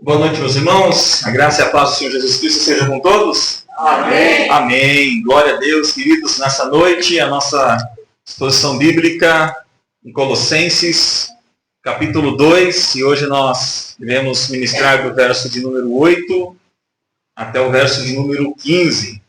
Boa noite, meus irmãos. A graça e a paz do Senhor Jesus Cristo seja com todos. Amém. Amém. Glória a Deus, queridos. Nessa noite, a nossa exposição bíblica em Colossenses, capítulo 2. E hoje nós iremos ministrar do verso de número 8 até o verso de número 15.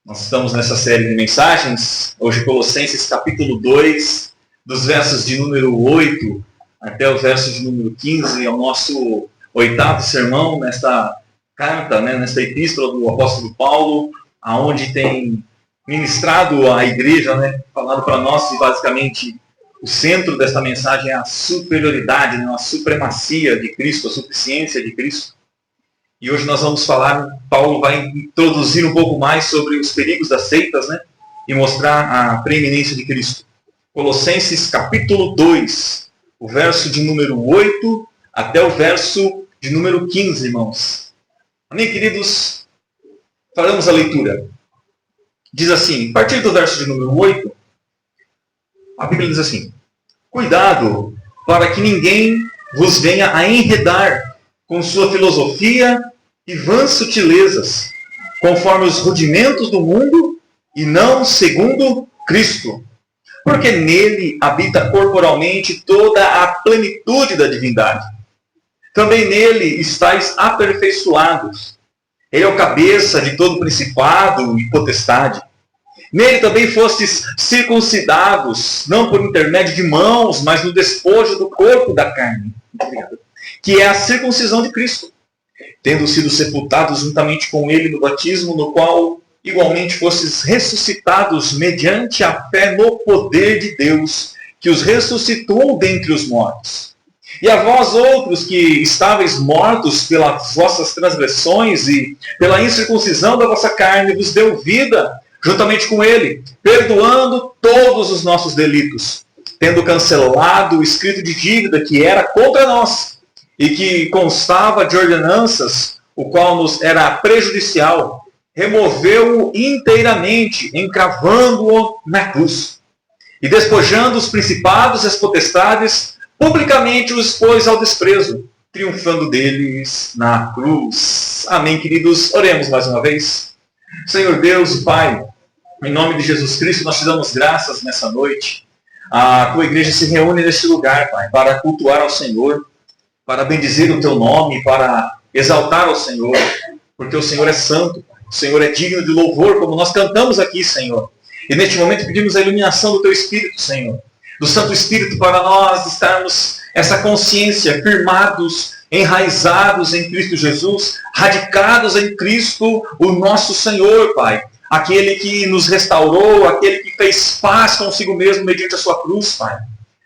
Nós estamos nessa série de mensagens. Hoje, Colossenses, capítulo 2, dos versos de número 8 até o verso de número 15, é o nosso oitavo sermão nesta carta, nesta epístola do apóstolo Paulo, aonde tem ministrado a igreja, falado para nós que basicamente o centro desta mensagem é a superioridade, a supremacia de Cristo, a suficiência de Cristo. E hoje nós vamos falar, Paulo vai introduzir um pouco mais sobre os perigos das seitas, e mostrar a preeminência de Cristo. Colossenses capítulo 2, o verso de número 8 até o verso de número 15, irmãos. Amém, queridos? Faremos a leitura. Diz assim, a partir do verso de número 8, a Bíblia diz assim: cuidado para que ninguém vos venha a enredar com sua filosofia e vãs sutilezas, conforme os rudimentos do mundo e não segundo Cristo. Porque nele habita corporalmente toda a plenitude da divindade. Também nele estáis aperfeiçoados. Ele é o cabeça de todo principado e potestade. Nele também fostes circuncidados, não por intermédio de mãos, mas no despojo do corpo da carne, que é a circuncisão de Cristo, tendo sido sepultados juntamente com ele no batismo, no qual igualmente fostes ressuscitados mediante a fé no poder de Deus, que os ressuscitou dentre os mortos. E a vós outros que estáveis mortos pelas vossas transgressões e pela incircuncisão da vossa carne, vos deu vida juntamente com ele, perdoando todos os nossos delitos, tendo cancelado o escrito de dívida que era contra nós e que constava de ordenanças, o qual nos era prejudicial, removeu-o inteiramente, encravando-o na cruz. E despojando os principados e as potestades, publicamente os expôs ao desprezo, triunfando deles na cruz. Amém, queridos? Oremos mais uma vez. Senhor Deus, Pai, em nome de Jesus Cristo, nós te damos graças nessa noite. A tua igreja se reúne neste lugar, Pai, para cultuar ao Senhor, para bendizer o teu nome, para exaltar ao Senhor, porque o Senhor é santo. O Senhor é digno de louvor, como nós cantamos aqui, Senhor. E neste momento pedimos a iluminação do Teu Espírito, Senhor. Do Santo Espírito, para nós estarmos essa consciência, firmados, enraizados em Cristo Jesus, radicados em Cristo, o nosso Senhor, Pai. Aquele que nos restaurou, aquele que fez paz consigo mesmo mediante a sua cruz, Pai.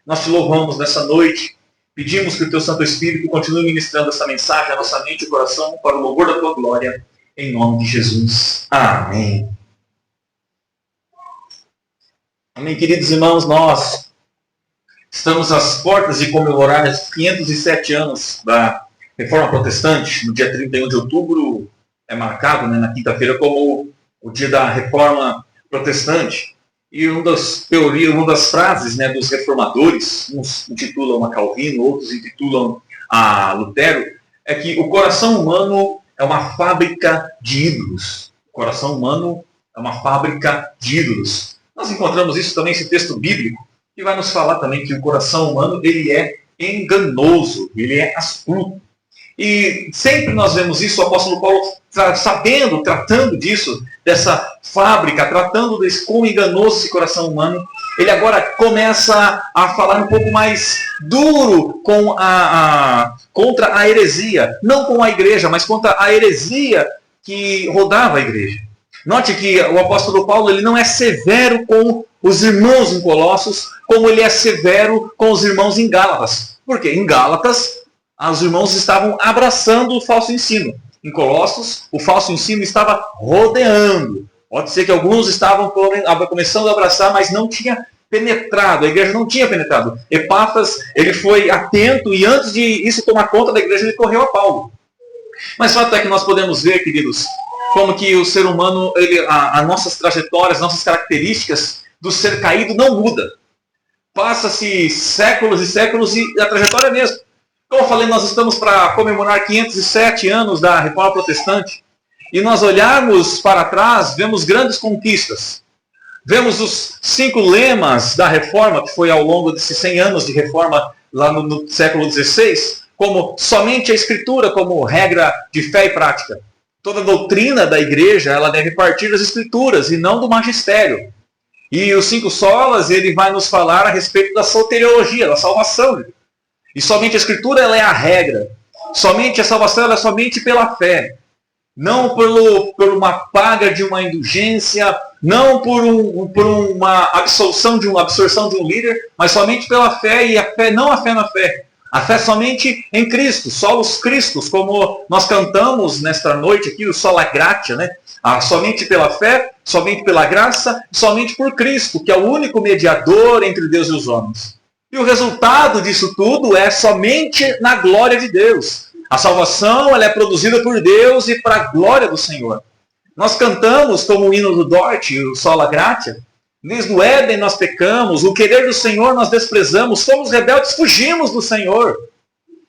Nós te louvamos nessa noite. Pedimos que o Teu Santo Espírito continue ministrando essa mensagem à nossa mente e coração para o louvor da Tua glória. Em nome de Jesus. Amém. Amém, queridos irmãos, nós estamos às portas de comemorar os 507 anos da Reforma Protestante. No dia 31 de outubro é marcado, na quinta-feira, como o dia da Reforma Protestante. E uma das frases dos reformadores, uns intitulam a Calvino, outros intitulam a Lutero, é que o coração humano é uma fábrica de ídolos. O coração humano é uma fábrica de ídolos. Nós encontramos isso também nesse texto bíblico, que vai nos falar também que o coração humano ele é enganoso, ele é astuto. E sempre nós vemos isso, o apóstolo Paulo tratando disso, dessa fábrica, tratando desse quão enganoso esse coração humano. Ele agora começa a falar um pouco mais duro contra a heresia. Não com a igreja, mas contra a heresia que rodava a igreja. Note que o apóstolo Paulo ele não é severo com os irmãos em Colossos, como ele é severo com os irmãos em Gálatas. Porque em Gálatas, os irmãos estavam abraçando o falso ensino. Em Colossos, o falso ensino estava rodeando. Pode ser que alguns estavam começando a abraçar, mas não tinha penetrado. A igreja não tinha penetrado. Epáfras, ele foi atento e antes de isso tomar conta da igreja, ele correu a Paulo. Mas o fato é que nós podemos ver, queridos, como que o ser humano, as nossas trajetórias, nossas características do ser caído não muda. Passa-se séculos e séculos e a trajetória é a mesma. Como eu falei, nós estamos para comemorar 507 anos da Reforma Protestante. E nós olharmos para trás, vemos grandes conquistas. Vemos os 5 lemas da Reforma, que foi ao longo desses 100 anos de Reforma lá no século XVI, como somente a Escritura como regra de fé e prática. Toda a doutrina da igreja ela deve partir das Escrituras e não do magistério. E os 5 solas, ele vai nos falar a respeito da soteriologia, da salvação. E somente a Escritura ela é a regra. Somente a salvação ela é somente pela fé. Não por uma paga de uma indulgência, não por uma absorção de um líder, mas somente pela fé, e a fé não a fé na fé. A fé somente em Cristo, solos Cristos, como nós cantamos nesta noite aqui, o sola gratia, né? Somente pela fé, somente pela graça, somente por Cristo, que é o único mediador entre Deus e os homens. E o resultado disso tudo é somente na glória de Deus. A salvação ela é produzida por Deus e para a glória do Senhor. Nós cantamos como o hino do Dort, o Sola Gratia. Desde o Éden nós pecamos, o querer do Senhor nós desprezamos, somos rebeldes, fugimos do Senhor.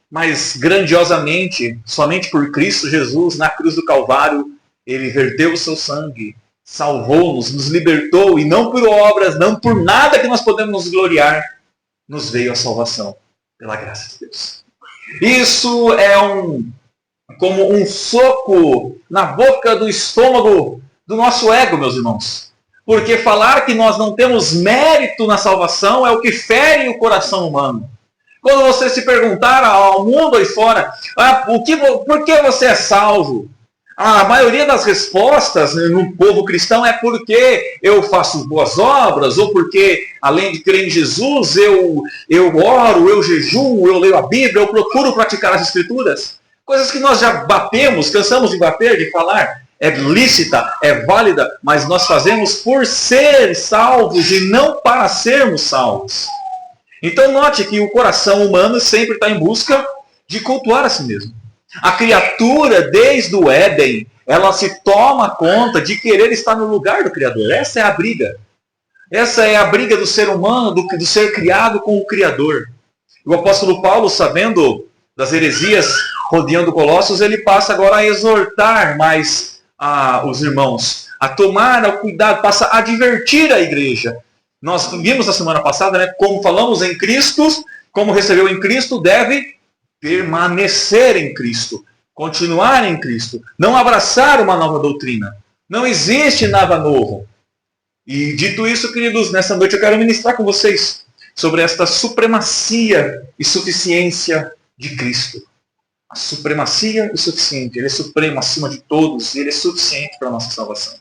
Mas grandiosamente, somente por Cristo Jesus, na cruz do Calvário, Ele verteu o seu sangue, salvou-nos, nos libertou, e não por obras, não por nada que nós podemos nos gloriar, nos veio a salvação, pela graça de Deus. Isso é como um soco na boca do estômago do nosso ego, meus irmãos. Porque falar que nós não temos mérito na salvação é o que fere o coração humano. Quando você se perguntar ao mundo aí fora, por que você é salvo? A maioria das respostas no povo cristão é porque eu faço boas obras, ou porque, além de crer em Jesus, eu oro, eu jejuo, eu leio a Bíblia, eu procuro praticar as Escrituras. Coisas que nós já batemos, cansamos de bater, de falar. É lícita, é válida, mas nós fazemos por ser salvos e não para sermos salvos. Então note que o coração humano sempre está em busca de cultuar a si mesmo. A criatura, desde o Éden, ela se toma conta de querer estar no lugar do Criador. Essa é a briga. Essa é a briga do ser humano, do ser criado com o Criador. O apóstolo Paulo, sabendo das heresias rodeando Colossos, ele passa agora a exortar mais os irmãos, a tomar o cuidado, passa a advertir a igreja. Nós vimos na semana passada, né, como falamos em Cristo, como recebeu em Cristo, deve permanecer em Cristo, continuar em Cristo, não abraçar uma nova doutrina. Não existe nada novo. E dito isso, queridos, nessa noite eu quero ministrar com vocês sobre esta supremacia e suficiência de Cristo. A supremacia e suficiente. Ele é supremo acima de todos e ele é suficiente para a nossa salvação.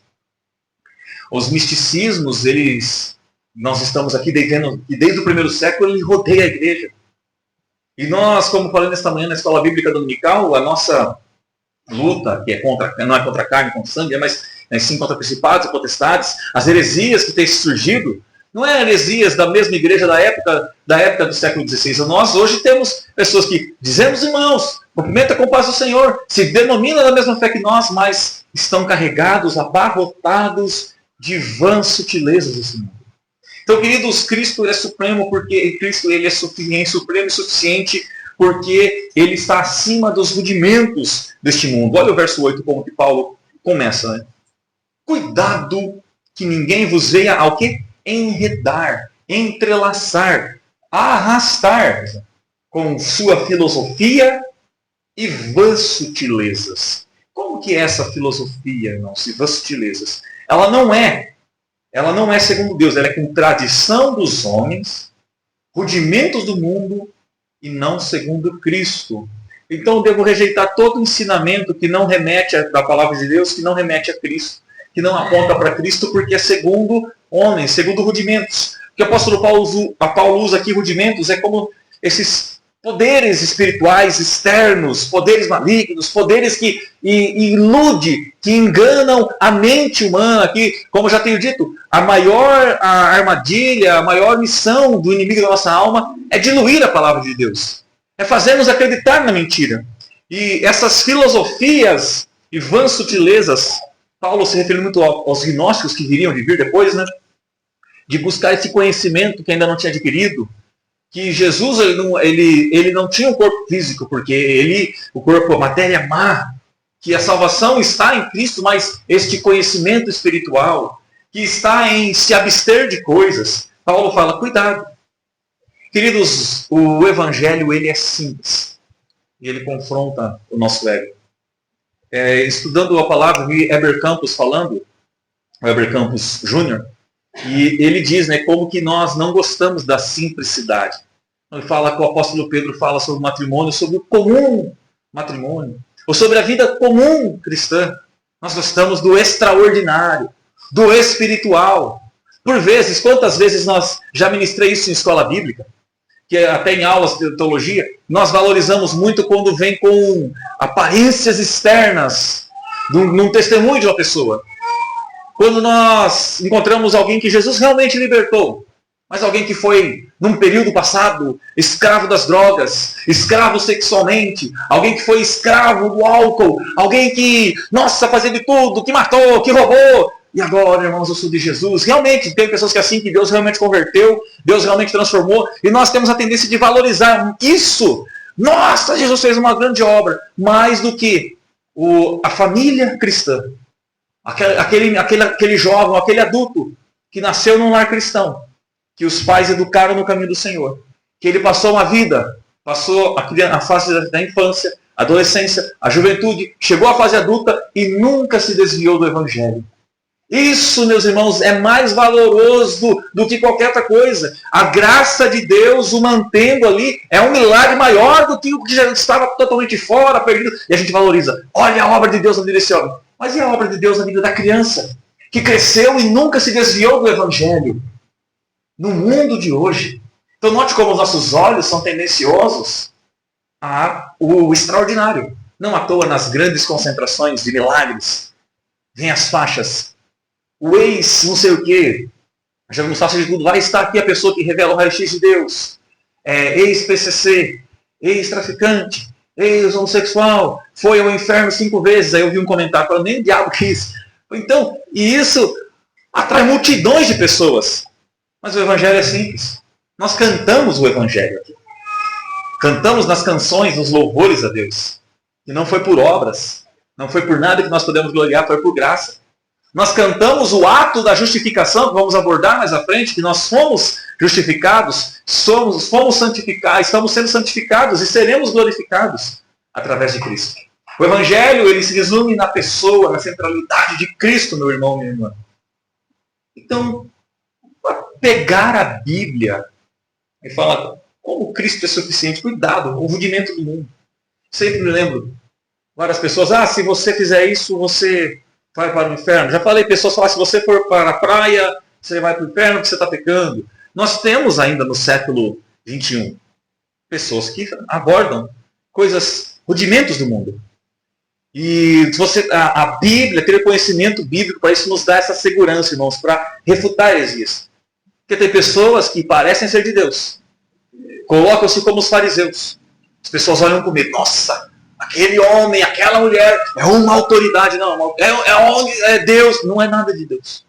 Os misticismos, nós estamos aqui desde o primeiro século, ele rodeia a igreja. E nós, como falei nesta manhã na escola bíblica dominical, a nossa luta, que não é contra a carne, contra o sangue, mas sim contra principados e potestades, as heresias que têm surgido, não é heresias da mesma igreja da época do século XVI. Nós hoje temos pessoas que dizemos irmãos, cumprimenta com paz o Senhor, se denominam da mesma fé que nós, mas estão carregados, abarrotados de vãs sutilezas desse mundo. Então, queridos, Cristo é supremo porque Cristo ele é suficiente, supremo e suficiente porque ele está acima dos rudimentos deste mundo. Olha o verso 8 como que Paulo começa. Né? Cuidado que ninguém vos venha ao quê? Enredar, entrelaçar, arrastar com sua filosofia e vãs sutilezas. Como que é essa filosofia, irmãos, e vãs sutilezas? Ela não é segundo Deus, ela é com tradição dos homens, rudimentos do mundo e não segundo Cristo. Então eu devo rejeitar todo ensinamento que não remete da palavra de Deus, que não remete a Cristo, que não aponta para Cristo, porque é segundo homens, segundo rudimentos. O que o apóstolo Paulo usa aqui, rudimentos, é como esses poderes espirituais externos, poderes malignos, poderes que iludem, que enganam a mente humana. Aqui, como já tenho dito, a maior armadilha, a maior missão do inimigo da nossa alma é diluir a palavra de Deus. É fazermos acreditar na mentira. E essas filosofias e vãs sutilezas, Paulo se refere muito aos gnósticos que viriam de vir depois, né? De buscar esse conhecimento que ainda não tinha adquirido, que Jesus ele não tinha um corpo físico, porque o corpo, a matéria é má, que a salvação está em Cristo, mas este conhecimento espiritual, que está em se abster de coisas, Paulo fala, cuidado. Queridos, o Evangelho ele é simples, e ele confronta o nosso ego. Estudando a palavra, vi Heber Campos falando, o Heber Campos Jr., e ele diz, né, como que nós não gostamos da simplicidade. Ele fala que o apóstolo Pedro fala sobre o matrimônio, sobre o comum matrimônio, ou sobre a vida comum cristã. Nós gostamos do extraordinário, do espiritual. Por vezes, quantas vezes nós já ministrei isso em escola bíblica, que até em aulas de teologia, nós valorizamos muito quando vem com aparências externas num testemunho de uma pessoa. Quando nós encontramos alguém que Jesus realmente libertou, mas alguém que foi, num período passado, escravo das drogas, escravo sexualmente, alguém que foi escravo do álcool, alguém que, nossa, fazia de tudo, que matou, que roubou, e agora, irmãos, eu sou de Jesus. Realmente, tem pessoas que é assim, que Deus realmente converteu, Deus realmente transformou, e nós temos a tendência de valorizar isso. Nossa, Jesus fez uma grande obra, mais do que a família cristã. Aquele jovem, aquele adulto que nasceu num lar cristão, que os pais educaram no caminho do Senhor, que ele passou uma vida, passou a fase da infância, a adolescência, a juventude, chegou à fase adulta e nunca se desviou do Evangelho. Isso, meus irmãos, é mais valoroso do que qualquer outra coisa. A graça de Deus o mantendo ali é um milagre maior do que o que já estava totalmente fora, perdido. E a gente valoriza. Olha a obra de Deus na vida desse homem. Mas e a obra de Deus na vida da criança, que cresceu e nunca se desviou do Evangelho? No mundo de hoje. Então note como os nossos olhos são tendenciosos ao extraordinário. Não à toa nas grandes concentrações de milagres, vem as faixas. O ex não sei o quê. Já vimos faixa de tudo. Vai estar aqui a pessoa que revela o raio-x de Deus. Ex-PCC, ex-traficante, ex-homossexual, foi ao inferno 5 vezes. Aí eu vi um comentário falando, nem o diabo quis. Então, e isso atrai multidões de pessoas. Mas o Evangelho é simples. Nós cantamos o Evangelho aqui. Cantamos nas canções, nos louvores a Deus. E não foi por obras. Não foi por nada que nós podemos gloriar, foi por graça. Nós cantamos o ato da justificação, que vamos abordar mais à frente, que nós fomos justificados, fomos santificados, estamos sendo santificados e seremos glorificados através de Cristo. O Evangelho, ele se resume na pessoa, na centralidade de Cristo, meu irmão, minha irmã. Então, pegar a Bíblia e falar como Cristo é suficiente, cuidado, o rudimento do mundo. Sempre me lembro, várias pessoas, se você fizer isso, você vai para o inferno. Já falei, pessoas falam, se você for para a praia, você vai para o inferno porque você está pecando. Nós temos ainda no século XXI pessoas que abordam rudimentos do mundo. E a Bíblia, aquele conhecimento bíblico, para isso nos dá essa segurança, irmãos, para refutar heresias. Porque tem pessoas que parecem ser de Deus, colocam-se como os fariseus. As pessoas olham com medo, nossa, aquele homem, aquela mulher é uma autoridade, não, é Deus, não é nada de Deus.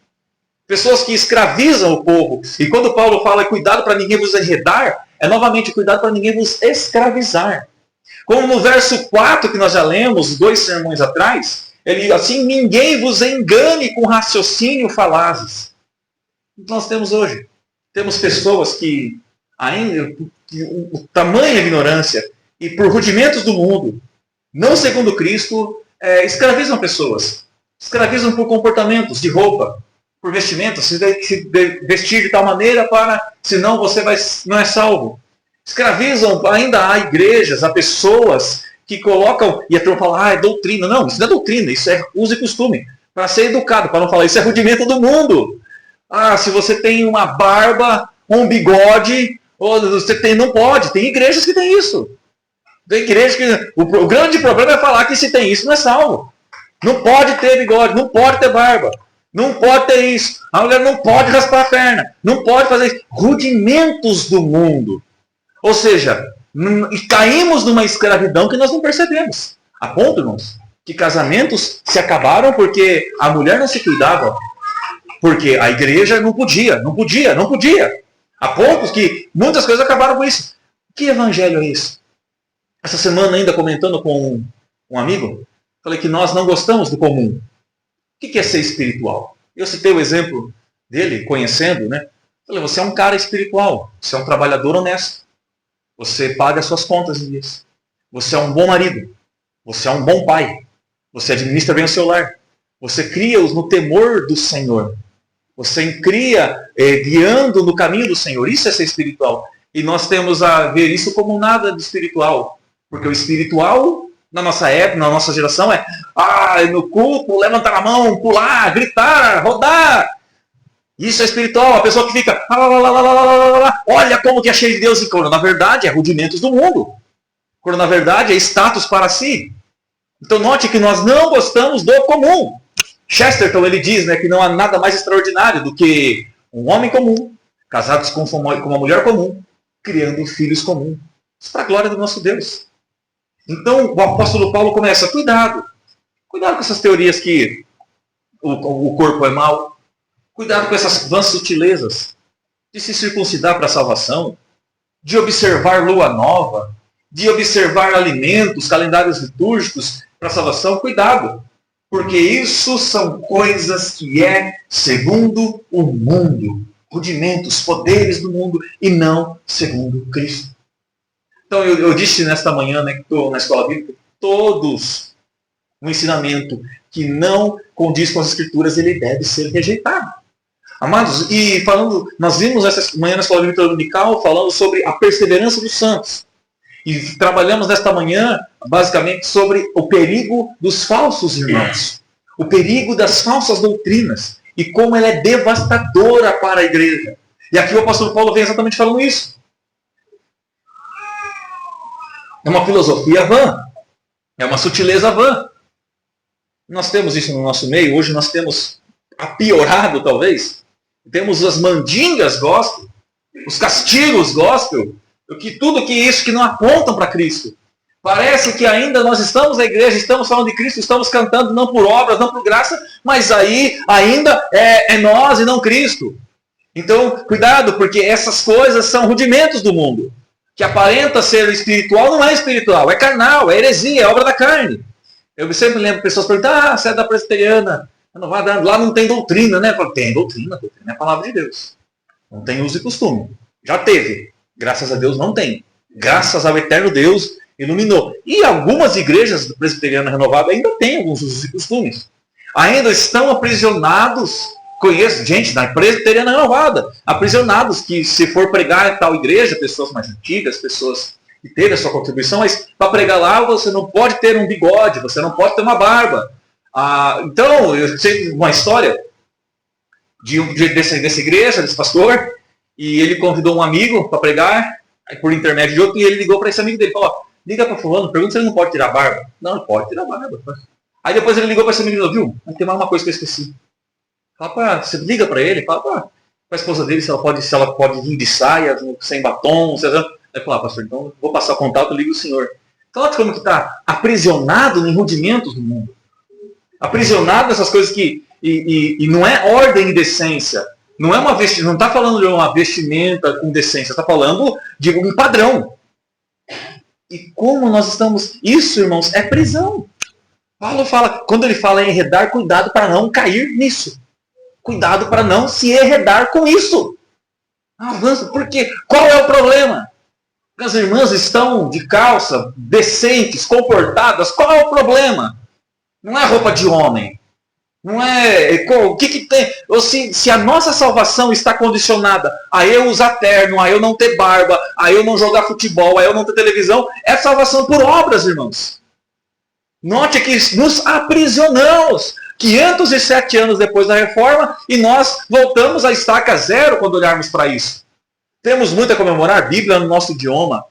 Pessoas que escravizam o povo, e quando Paulo fala cuidado para ninguém vos enredar, é novamente cuidado para ninguém vos escravizar. Como no verso 4 que nós já lemos, 2 sermões atrás, ele assim, ninguém vos engane com raciocínio falazes. Nós temos hoje. Temos pessoas que, ainda, o tamanho da ignorância e por rudimentos do mundo, não segundo Cristo, escravizam pessoas. Escravizam por comportamentos de roupa, por vestimentas, se vestir de tal maneira para, senão você não é salvo. Escravizam, ainda há igrejas, há pessoas que colocam, e a turma fala, é doutrina. Não, isso não é doutrina, isso é uso e costume. Para ser educado, para não falar, isso é rudimento do mundo. Se você tem uma barba, um bigode, ou você não pode. Tem igrejas que tem isso. Tem igrejas que o grande problema é falar que se tem isso não é salvo. Não pode ter bigode, não pode ter barba, não pode ter isso. A mulher não pode raspar a perna, não pode fazer isso. Rudimentos do mundo. Ou seja, caímos numa escravidão que nós não percebemos. A ponto, irmãos, que casamentos se acabaram porque a mulher não se cuidava. Porque a igreja não podia. A ponto que muitas coisas acabaram com isso. Que evangelho é esse? Essa semana, ainda comentando com um amigo, falei que nós não gostamos do comum. O que é ser espiritual? Eu citei o exemplo dele, conhecendo, né? Falei, você é um cara espiritual, você é um trabalhador honesto, você paga as suas contas em dias, você é um bom marido, você é um bom pai, você administra bem o seu lar, você cria-os no temor do Senhor, você cria guiando no caminho do Senhor. Isso é ser espiritual. E nós temos a ver isso como nada de espiritual, porque o espiritual, na nossa época, na nossa geração, é no culto, levantar a mão, pular, gritar, rodar. Isso é espiritual. A pessoa que fica, olha como que é cheio de Deus. E quando na verdade é rudimentos do mundo. Quando na verdade é status para si. Então note que nós não gostamos do comum. Chesterton, ele diz, né, que não há nada mais extraordinário do que um homem comum, casados com uma mulher comum, criando filhos comuns. Isso para a glória do nosso Deus. Então o apóstolo Paulo começa, cuidado com essas teorias que o corpo é mau, cuidado com essas vãs sutilezas de se circuncidar para a salvação, de observar lua nova, de observar alimentos, calendários litúrgicos para a salvação. Cuidado, porque isso são coisas que é segundo o mundo, rudimentos, poderes do mundo, e não segundo Cristo. Então eu disse nesta manhã, né, que estou na escola bíblica, todos um ensinamento que não condiz com as Escrituras, ele deve ser rejeitado. Amados, e falando, nós vimos essa manhã na escola bíblica dominical falando sobre a perseverança dos santos. E trabalhamos nesta manhã, basicamente, sobre o perigo dos falsos irmãos. O perigo das falsas doutrinas. E como ela é devastadora para a igreja. E aqui o apóstolo Paulo vem exatamente falando isso. É uma filosofia vã. É uma sutileza vã. Nós temos isso no nosso meio. Hoje nós temos apiorado, talvez. Temos as mandingas gospel. Os castigos gospel. Tudo que isso que não apontam para Cristo. Parece que ainda nós estamos na igreja, estamos falando de Cristo, estamos cantando não por obras, não por graça, mas aí ainda é nós e não Cristo. Então, cuidado, porque essas coisas são rudimentos do mundo. Que aparenta ser espiritual, não é espiritual, é carnal, é heresia, é obra da carne. Eu sempre lembro pessoas perguntando, você é da presbiteriana, lá não tem doutrina, né? Tem doutrina é a palavra de Deus. Não tem uso e costume. Já teve. Graças a Deus não tem. Graças ao eterno Deus iluminou. E algumas igrejas do presbiteriano renovado ainda têm alguns usos e costumes. Ainda estão aprisionados. Conheço gente da presbiteriana renovada, aprisionados que se for pregar em tal igreja, pessoas mais antigas, pessoas que teve a sua contribuição, mas para pregar lá você não pode ter um bigode, você não pode ter uma barba. Então, eu sei uma história dessa igreja, desse pastor, e ele convidou um amigo para pregar, por intermédio de outro, e ele ligou para esse amigo dele e falou, liga para fulano, pergunta se ele não pode tirar a barba. Não, ele pode tirar a barba. Aí depois ele ligou para esse amigo e falou, viu, tem mais uma coisa que eu esqueci. Você liga para ele, fala para a esposa dele se ela pode vir de saia, sem batom. Ele fala, pastor, então vou passar o contato, liga o senhor. Então olha como que está aprisionado em rudimentos do mundo. Aprisionado nessas coisas que... E não é ordem e decência. Não é uma vestimenta, não está falando de uma vestimenta com decência, está falando de um padrão. E como nós estamos... Isso, irmãos, é prisão. Paulo fala, quando ele fala em enredar, cuidado para não cair nisso. Cuidado para não se enredar com isso. Porque qual é o problema? As irmãs estão de calça, decentes, comportadas. Qual é o problema? Não é roupa de homem. Não é... O que tem? Ou se a nossa salvação está condicionada a eu usar terno, a eu não ter barba, a eu não jogar futebol, a eu não ter televisão, é salvação por obras, irmãos. Note que nos aprisionamos. 507 anos depois da reforma, e nós voltamos à estaca zero quando olharmos para isso. Temos muito a comemorar, a Bíblia no nosso idioma.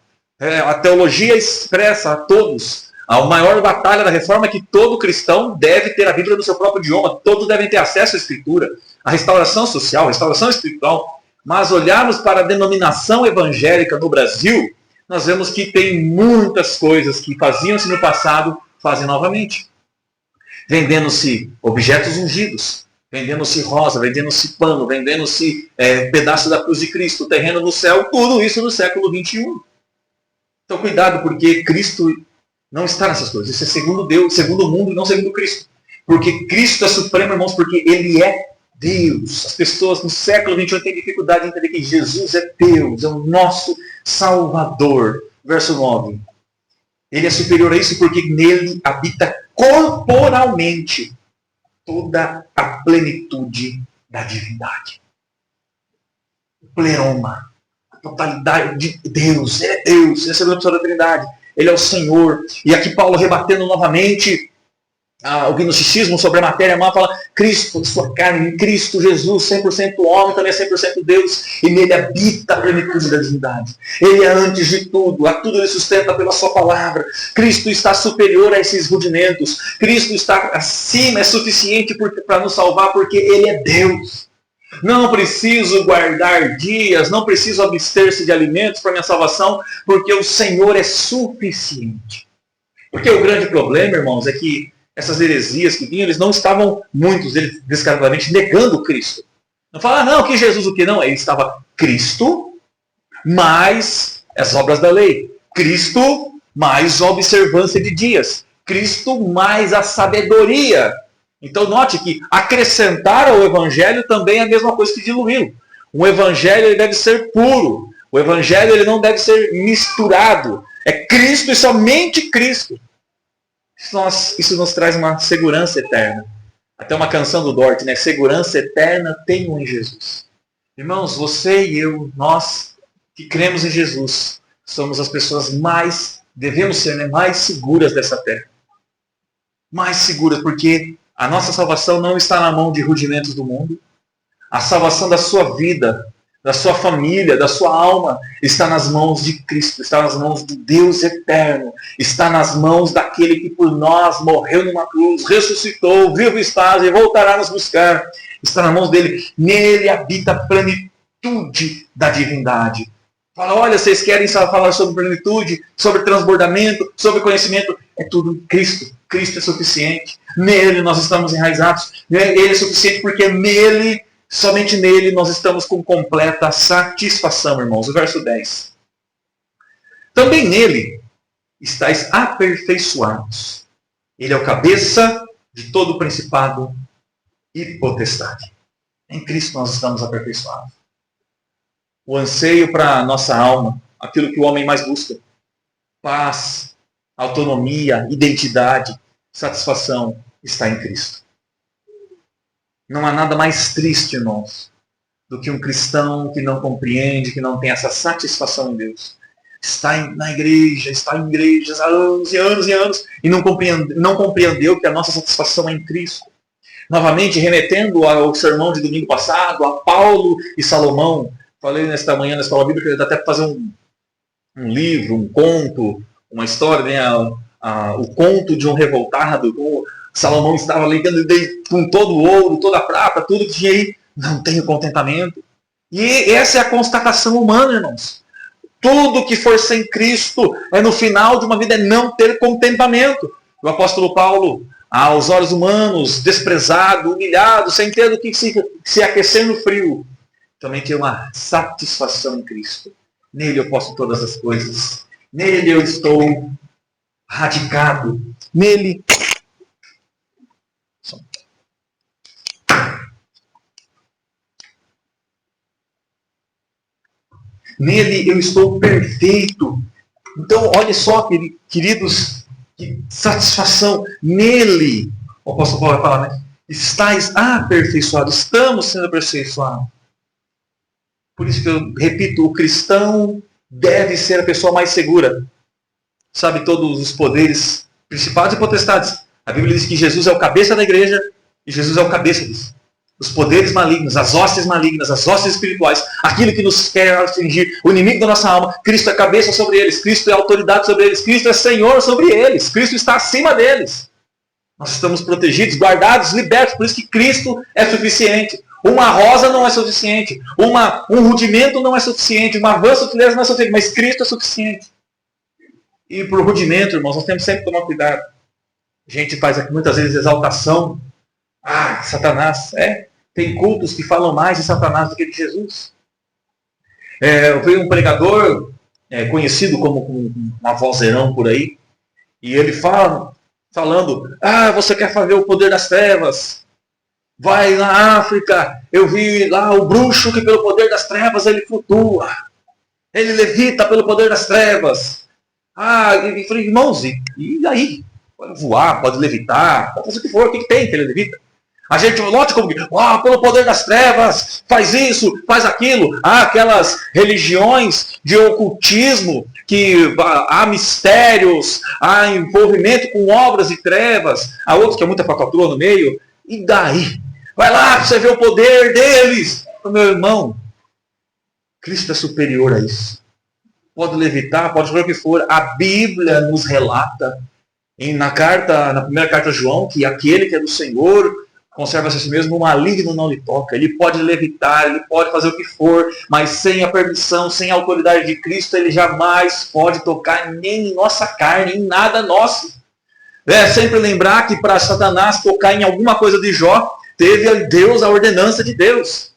A teologia expressa a todos. A maior batalha da reforma é que todo cristão deve ter a Bíblia no seu próprio idioma. Todos devem ter acesso à Escritura. A restauração social, a restauração espiritual. Mas olharmos para a denominação evangélica no Brasil, nós vemos que tem muitas coisas que faziam-se no passado, fazem novamente. Vendendo-se objetos ungidos, vendendo-se rosa, vendendo-se pano, vendendo-se pedaço da cruz de Cristo, terreno no céu, tudo isso no século XXI. Então cuidado, porque Cristo não está nessas coisas. Isso é segundo Deus, segundo o mundo e não segundo Cristo. Porque Cristo é supremo, irmãos, porque Ele é Deus. As pessoas no século XXI têm dificuldade de entender que Jesus é Deus, é o nosso Salvador. Verso 9. Ele é superior a isso porque nele habita corporalmente toda a plenitude da divindade. O pleroma, a totalidade de Deus. Ele é Deus, ele é a segunda pessoa da Trindade. Ele é o Senhor. E aqui Paulo rebatendo novamente o gnosticismo sobre a matéria má, fala Cristo, sua carne, em Cristo Jesus, 100% homem, também é 100% Deus, e nele habita a plenitude da divindade. Ele é antes de tudo, a tudo ele sustenta pela sua palavra. Cristo está superior a esses rudimentos. Cristo está acima, é suficiente para nos salvar, porque ele é Deus. Não preciso guardar dias, não preciso abster-se de alimentos para minha salvação, porque o Senhor é suficiente. Porque o grande problema, irmãos, é que essas heresias que vinham, eles não estavam, muitos deles, descaradamente, negando Cristo. Não fala, não, que Jesus o que não? Ele estava Cristo mais as obras da lei. Cristo mais a observância de dias. Cristo mais a sabedoria. Então note que acrescentar ao Evangelho também é a mesma coisa que diluí-lo. Um Evangelho ele deve ser puro. O Evangelho ele não deve ser misturado. É Cristo e somente Cristo. Isso nos traz uma segurança eterna. Até uma canção do Dort, né? Segurança eterna tenho em Jesus. Irmãos, você e eu, nós que cremos em Jesus, somos as pessoas devemos ser, né, mais seguras dessa terra. Mais seguras, porque a nossa salvação não está na mão de rudimentos do mundo. A salvação da sua vida, da sua família, da sua alma, está nas mãos de Cristo, está nas mãos do Deus eterno, está nas mãos daquele que por nós morreu numa cruz, ressuscitou, vivo está e voltará a nos buscar. Está nas mãos dele. Nele habita a plenitude da divindade. Fala, olha, vocês querem falar sobre plenitude, sobre transbordamento, sobre conhecimento? É tudo Cristo. Cristo é suficiente. Nele nós estamos enraizados. Ele é suficiente porque nele, somente nele, nós estamos com completa satisfação, irmãos. O verso 10. Também nele estáis aperfeiçoados. Ele é o cabeça de todo principado e potestade. Em Cristo nós estamos aperfeiçoados. O anseio para a nossa alma, aquilo que o homem mais busca. Paz, autonomia, identidade, satisfação está em Cristo. Não há nada mais triste, irmãos, do que um cristão que não compreende, que não tem essa satisfação em Deus. Está na igreja, está em igrejas há anos e anos e anos, e não compreendeu que a nossa satisfação é em Cristo. Novamente, remetendo ao sermão de domingo passado, a Paulo e Salomão, falei nesta manhã na escola bíblica, que até fazer um livro, um conto, uma história, né? O conto de um revoltado, como Salomão estava ligando com todo o ouro, toda a prata, tudo que tinha aí, não tenho contentamento. E essa é a constatação humana, irmãos. Tudo que for sem Cristo, no final de uma vida, é não ter contentamento. O apóstolo Paulo, aos olhos humanos, desprezado, humilhado, sem ter do que se aquecer no frio, também tem uma satisfação em Cristo. Nele eu posso todas as coisas. Nele eu estou radicado. Nele. Nele eu estou perfeito. Então, olha só, queridos, que satisfação. Nele, o apóstolo Paulo vai falar, né? Estais aperfeiçoados. Estamos sendo aperfeiçoados. Por isso que eu repito, o cristão deve ser a pessoa mais segura. Sabe, todos os poderes, principados e potestades. A Bíblia diz que Jesus é o cabeça da igreja e Jesus é o cabeça disso. Os poderes malignos, as hostes malignas, as hostes espirituais, aquilo que nos quer atingir, o inimigo da nossa alma, Cristo é cabeça sobre eles, Cristo é autoridade sobre eles, Cristo é Senhor sobre eles, Cristo está acima deles. Nós estamos protegidos, guardados, libertos, por isso que Cristo é suficiente. Uma rosa não é suficiente, um rudimento não é suficiente, uma vã sutileza não é suficiente, mas Cristo é suficiente. E para o rudimento, irmãos, nós temos sempre que tomar cuidado. A gente faz aqui muitas vezes exaltação Satanás, tem cultos que falam mais de Satanás do que de Jesus. Eu vi um pregador conhecido como uma vozeirão por aí, e ele falando, você quer ver o poder das trevas? Vai na África, eu vi lá o bruxo que pelo poder das trevas ele flutua. Ele levita pelo poder das trevas. E falei, irmãos, e aí? Pode voar, pode levitar, pode fazer o que for, o que tem que ele levita? A gente note como que, pelo poder das trevas, faz isso, faz aquilo. Aquelas religiões de ocultismo, que há mistérios, há envolvimento com obras de trevas, há outros que é muita falcatrua no meio. E daí? Vai lá para você ver o poder deles. Meu irmão, Cristo é superior a isso. Pode levitar, pode fazer o que for. A Bíblia nos relata, na primeira carta de João, que aquele que é do Senhor conserva-se a si mesmo, o maligno não lhe toca. Ele pode levitar, ele pode fazer o que for, mas sem a permissão, sem a autoridade de Cristo, ele jamais pode tocar nem em nossa carne, em nada nosso. Sempre lembrar que para Satanás tocar em alguma coisa de Jó, teve a ordenança de Deus.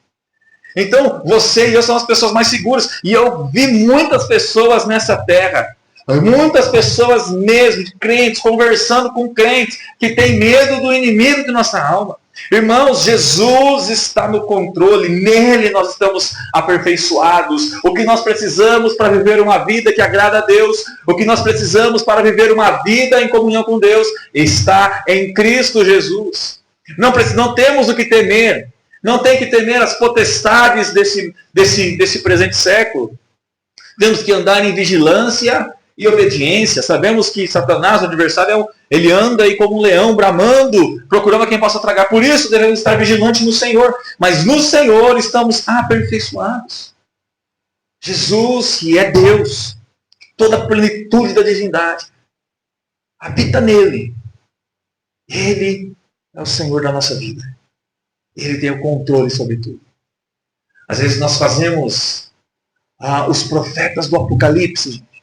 Então, você e eu somos as pessoas mais seguras. E eu vi muitas pessoas nessa terra, muitas pessoas mesmo, crentes, conversando com crentes, que têm medo do inimigo de nossa alma. Irmãos, Jesus está no controle, nele nós estamos aperfeiçoados. O que nós precisamos para viver uma vida que agrada a Deus, o que nós precisamos para viver uma vida em comunhão com Deus, está em Cristo Jesus. Não temos o que temer, não tem que temer as potestades desse presente século. Temos que andar em vigilância e obediência. Sabemos que Satanás, o adversário, ele anda aí como um leão, bramando, procurando quem possa tragar. Por isso devemos estar vigilantes no Senhor. Mas no Senhor estamos aperfeiçoados. Jesus, que é Deus, toda a plenitude da divindade, habita nele. Ele é o Senhor da nossa vida. Ele tem o controle sobre tudo. Às vezes nós fazemos os profetas do Apocalipse, gente.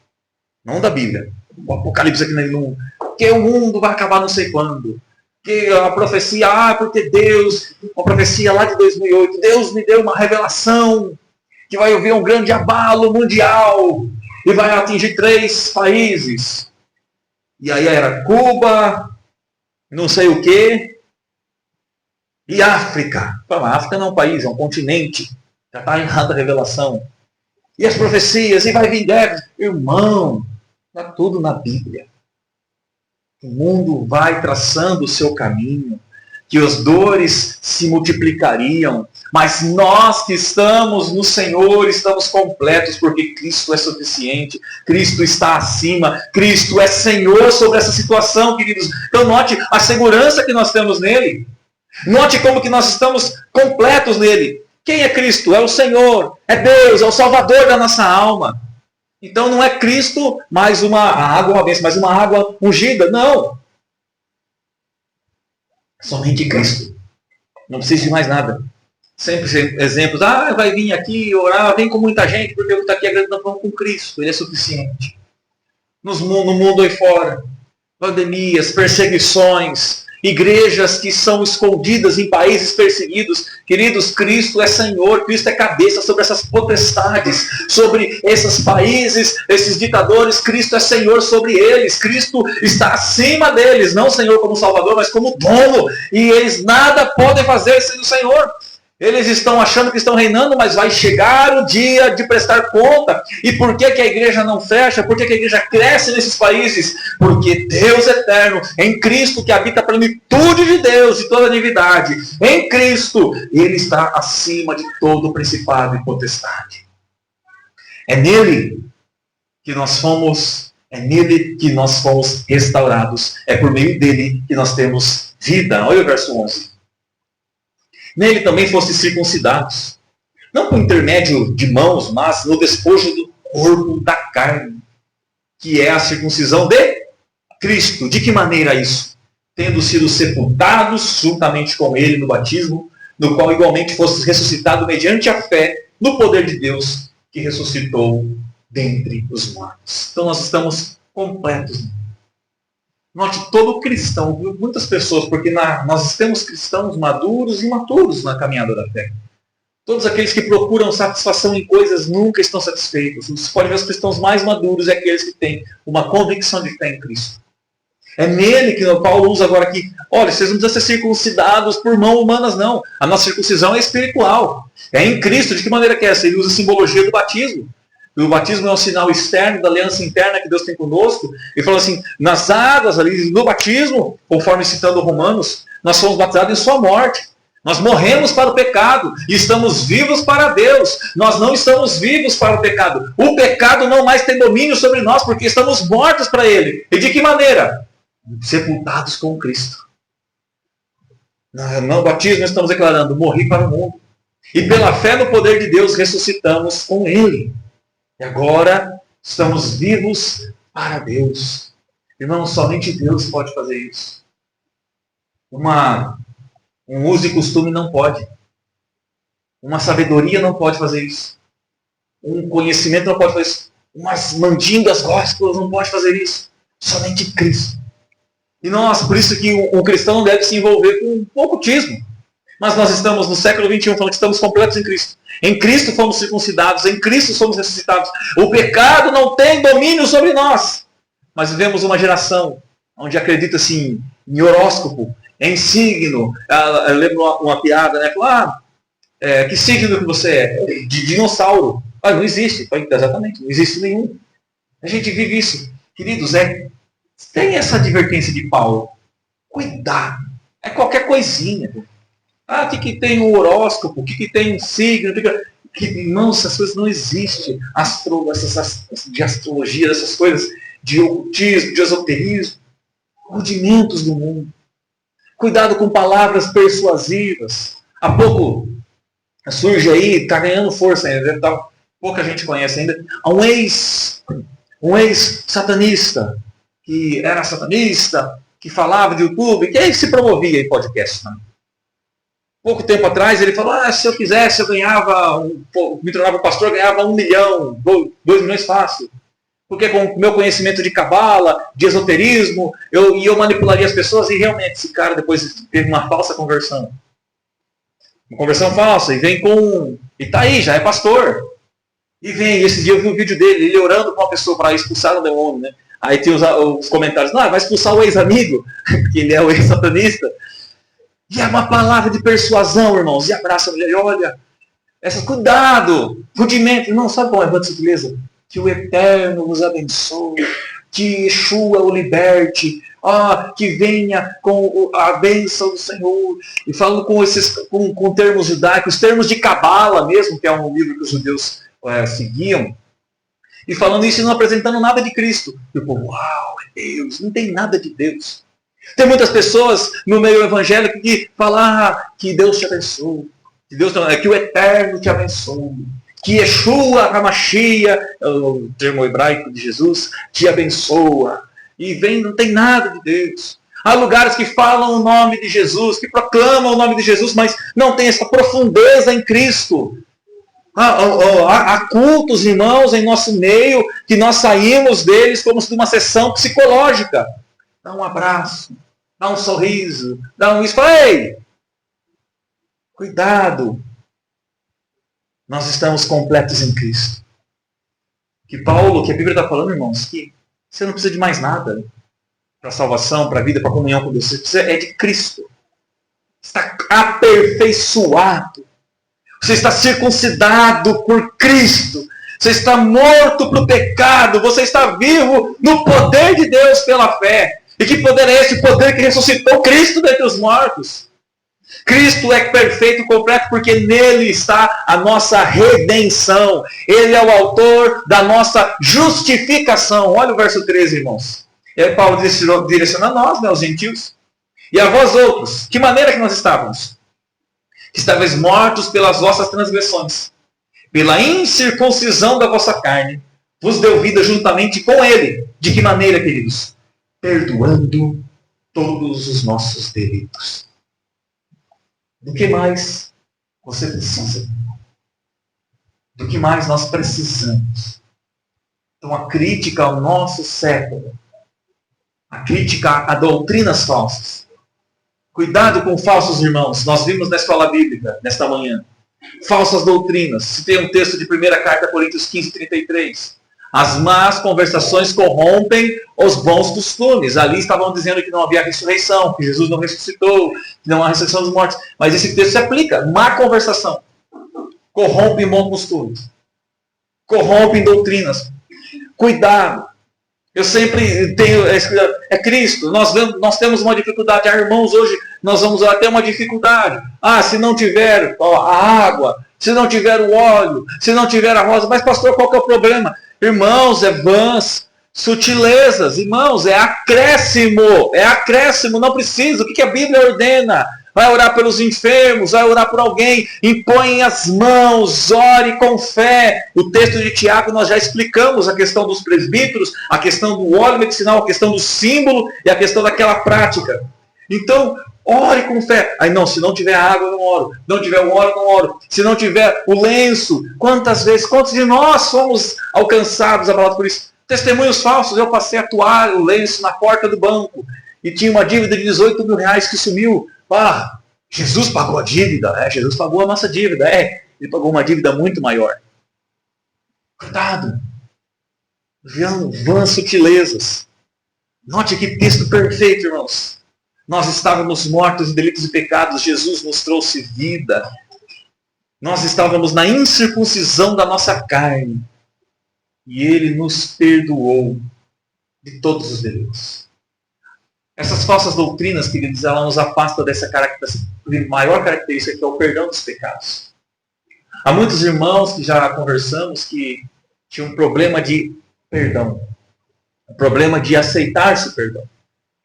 Não da Bíblia. O Apocalipse aqui no que o mundo vai acabar não sei quando. Que a profecia, porque Deus, uma profecia lá de 2008, Deus me deu uma revelação que vai haver um grande abalo mundial e vai atingir 3 países. E aí era Cuba, não sei o quê, e África. A África não é um país, é um continente. Já está errada a revelação. E as profecias, e vai vir guerra. Irmão, está tudo na Bíblia. O mundo vai traçando o seu caminho, que as dores se multiplicariam, mas nós que estamos no Senhor estamos completos, porque Cristo é suficiente, Cristo está acima, Cristo é Senhor sobre essa situação, queridos. Então note a segurança que nós temos nele. Note como que nós estamos completos nele. Quem é Cristo? É o Senhor, é Deus, é o Salvador da nossa alma. Então não é Cristo mais uma água, uma bênção, mais uma água ungida. Não. Somente Cristo. Não precisa de mais nada. Sempre exemplos. Vai vir aqui orar, vem com muita gente, porque eu estou aqui agradando com Cristo. Ele é suficiente. No mundo aí fora. Pandemias, perseguições, igrejas que são escondidas em países perseguidos. Queridos, Cristo é Senhor, Cristo é cabeça sobre essas potestades, sobre esses países, esses ditadores. Cristo é Senhor sobre eles. Cristo está acima deles, não Senhor como Salvador, mas como dono. E eles nada podem fazer sem o Senhor. Eles estão achando que estão reinando, mas vai chegar o dia de prestar conta. E por que a igreja não fecha? Por que a igreja cresce nesses países? Porque Deus eterno, em Cristo, que habita a plenitude de Deus, de toda a divindade, em Cristo, Ele está acima de todo principado e potestade. É nele que nós fomos restaurados. É por meio dele que nós temos vida. Olha o verso 11. Nele também foste circuncidados, não por intermédio de mãos, mas no despojo do corpo da carne, que é a circuncisão de Cristo. De que maneira isso? Tendo sido sepultados juntamente com ele no batismo, no qual igualmente fostes ressuscitados mediante a fé no poder de Deus, que ressuscitou dentre os mortos. Então nós estamos completos. Note, todo cristão, muitas pessoas, porque nós temos cristãos maduros e imaturos na caminhada da fé. Todos aqueles que procuram satisfação em coisas nunca estão satisfeitos. Você pode ver os cristãos mais maduros é aqueles que têm uma convicção de fé em Cristo. É nele que o Paulo usa agora aqui. Olha, vocês não precisam ser circuncidados por mãos humanas, não. A nossa circuncisão é espiritual. É em Cristo. De que maneira que é essa? Ele usa a simbologia do batismo. O batismo é um sinal externo da aliança interna que Deus tem conosco. Ele falou assim, nas águas ali do batismo, conforme citando Romanos, nós fomos batizados em sua morte. Nós morremos para o pecado e estamos vivos para Deus. Nós não estamos vivos para o pecado. O pecado não mais tem domínio sobre nós porque estamos mortos para ele. E de que maneira? Sepultados com Cristo. No batismo estamos declarando, morri para o mundo. E pela fé no poder de Deus ressuscitamos com ele. E agora estamos vivos para Deus. Irmão, somente Deus pode fazer isso. Um uso e costume não pode. Uma sabedoria não pode fazer isso. Um conhecimento não pode fazer isso. Umas mandingas gospels não pode fazer isso. Somente Cristo. E nós, por isso que o cristão não deve se envolver com um ocultismo. Mas nós estamos no século XXI falando que estamos completos em Cristo. Em Cristo fomos circuncidados, em Cristo somos ressuscitados. O pecado não tem domínio sobre nós. Mas vivemos uma geração onde acredita assim, em horóscopo, em signo. Eu lembro uma piada, né? Que signo que você é? De dinossauro. Não existe. Exatamente, não existe nenhum. A gente vive isso. Queridos, tem essa advertência de Paulo. Cuidado. É qualquer coisinha. O que tem um horóscopo? O que tem um signo? Não, essas coisas não existem. De astrologia, essas coisas de ocultismo, de esoterismo. Rudimentos do mundo. Cuidado com palavras persuasivas. Há pouco surge aí, está ganhando força ainda, pouca gente conhece ainda, um ex-satanista, que era satanista, que falava de YouTube, que aí se promovia em podcast. Né? Pouco tempo atrás ele falou, se eu quisesse eu ganhava, me tornava pastor, ganhava 1 milhão, 2 milhões fácil. Porque com o meu conhecimento de cabala, de esoterismo, eu manipularia as pessoas e realmente esse cara depois teve uma falsa conversão. Uma conversão falsa, e vem com... E tá aí, já é pastor. E vem, esse dia eu vi um vídeo dele, ele orando com uma pessoa para expulsar o demônio, né? Aí tem os comentários, vai expulsar o ex-amigo, porque ele é o ex-satanista. E é uma palavra de persuasão, irmãos, e abraça a mulher, e olha, cuidado, rudimento, não, sabe qual é a sutileza? Que o Eterno vos abençoe, que Yeshua o liberte, que venha com a bênção do Senhor. E falando com termos judaicos, termos de cabala mesmo, que é um livro que os judeus seguiam. E falando isso e não apresentando nada de Cristo. E o povo, uau, é Deus, não tem nada de Deus. Tem muitas pessoas no meio evangélico que falam que Deus te abençoe, que o Eterno te abençoe. Que Yeshua HaMashiach, o termo hebraico de Jesus, te abençoa. E não tem nada de Deus. Há lugares que falam o nome de Jesus, que proclamam o nome de Jesus, mas não tem essa profundeza em Cristo. Há cultos, irmãos, em nosso meio, que nós saímos deles como de uma sessão psicológica. Dá um abraço, dá um sorriso, dá um isso. Ei! Cuidado! Nós estamos completos em Cristo. Que a Bíblia está falando, irmãos, que você não precisa de mais nada para a salvação, para a vida, para a comunhão com Deus. Você precisa de Cristo. Está aperfeiçoado. Você está circuncidado por Cristo. Você está morto para o pecado. Você está vivo no poder de Deus pela fé. E que poder é esse? O poder que ressuscitou Cristo dentre os mortos. Cristo é perfeito e completo porque nele está a nossa redenção. Ele é o autor da nossa justificação. Olha o verso 13, irmãos. Paulo direciona a nós, os gentios. E a vós outros, que maneira que nós estávamos? Que estáveis mortos pelas vossas transgressões. Pela incircuncisão da vossa carne, vos deu vida juntamente com ele. De que maneira, queridos? Perdoando todos os nossos delitos. Do que mais você precisa? Do que mais nós precisamos? Então a crítica ao nosso século, A crítica a doutrinas falsas. Cuidado com falsos irmãos. Nós vimos na escola bíblica, nesta manhã. Falsas doutrinas. Citei um texto de 1ª carta a Coríntios 15:33. As más conversações corrompem os bons costumes. Ali estavam dizendo que não havia ressurreição, que Jesus não ressuscitou, que não há ressurreição dos mortos. Mas esse texto se aplica. Má conversação corrompe bons costumes. Corrompe doutrinas. Cuidado. Eu sempre tenho... É Cristo. Nós temos uma dificuldade. Irmãos, hoje nós vamos até uma dificuldade. Se não tiver a água, se não tiver o óleo, se não tiver a rosa. Mas, pastor, qual que é o problema? Irmãos, é vãs, sutilezas. Irmãos, é acréscimo. É acréscimo, não precisa. O que a Bíblia ordena? Vai orar pelos enfermos, vai orar por alguém, impõe as mãos, ore com fé. O texto de Tiago nós já explicamos a questão dos presbíteros, a questão do óleo medicinal, a questão do símbolo e a questão daquela prática. Então, ore com fé. Aí não, se não tiver água, eu não oro. Se não tiver o óleo, eu não oro. Se não tiver o lenço, quantos de nós fomos alcançados, abalados por isso? Testemunhos falsos, eu passei a toalha, o lenço na porta do banco e tinha uma dívida de 18 mil reais que sumiu. Jesus pagou a dívida. Jesus pagou a nossa dívida. Ele pagou uma dívida muito maior. Cuidado. Vãs sutilezas. Note que texto perfeito, irmãos. Nós estávamos mortos em delitos e pecados. Jesus nos trouxe vida. Nós estávamos na incircuncisão da nossa carne. E Ele nos perdoou de todos os delitos. Essas falsas doutrinas, queridos, ela nos afasta dessa maior característica, que é o perdão dos pecados. Há muitos irmãos que já conversamos que tinham um problema de perdão. Um problema de aceitar-se o perdão.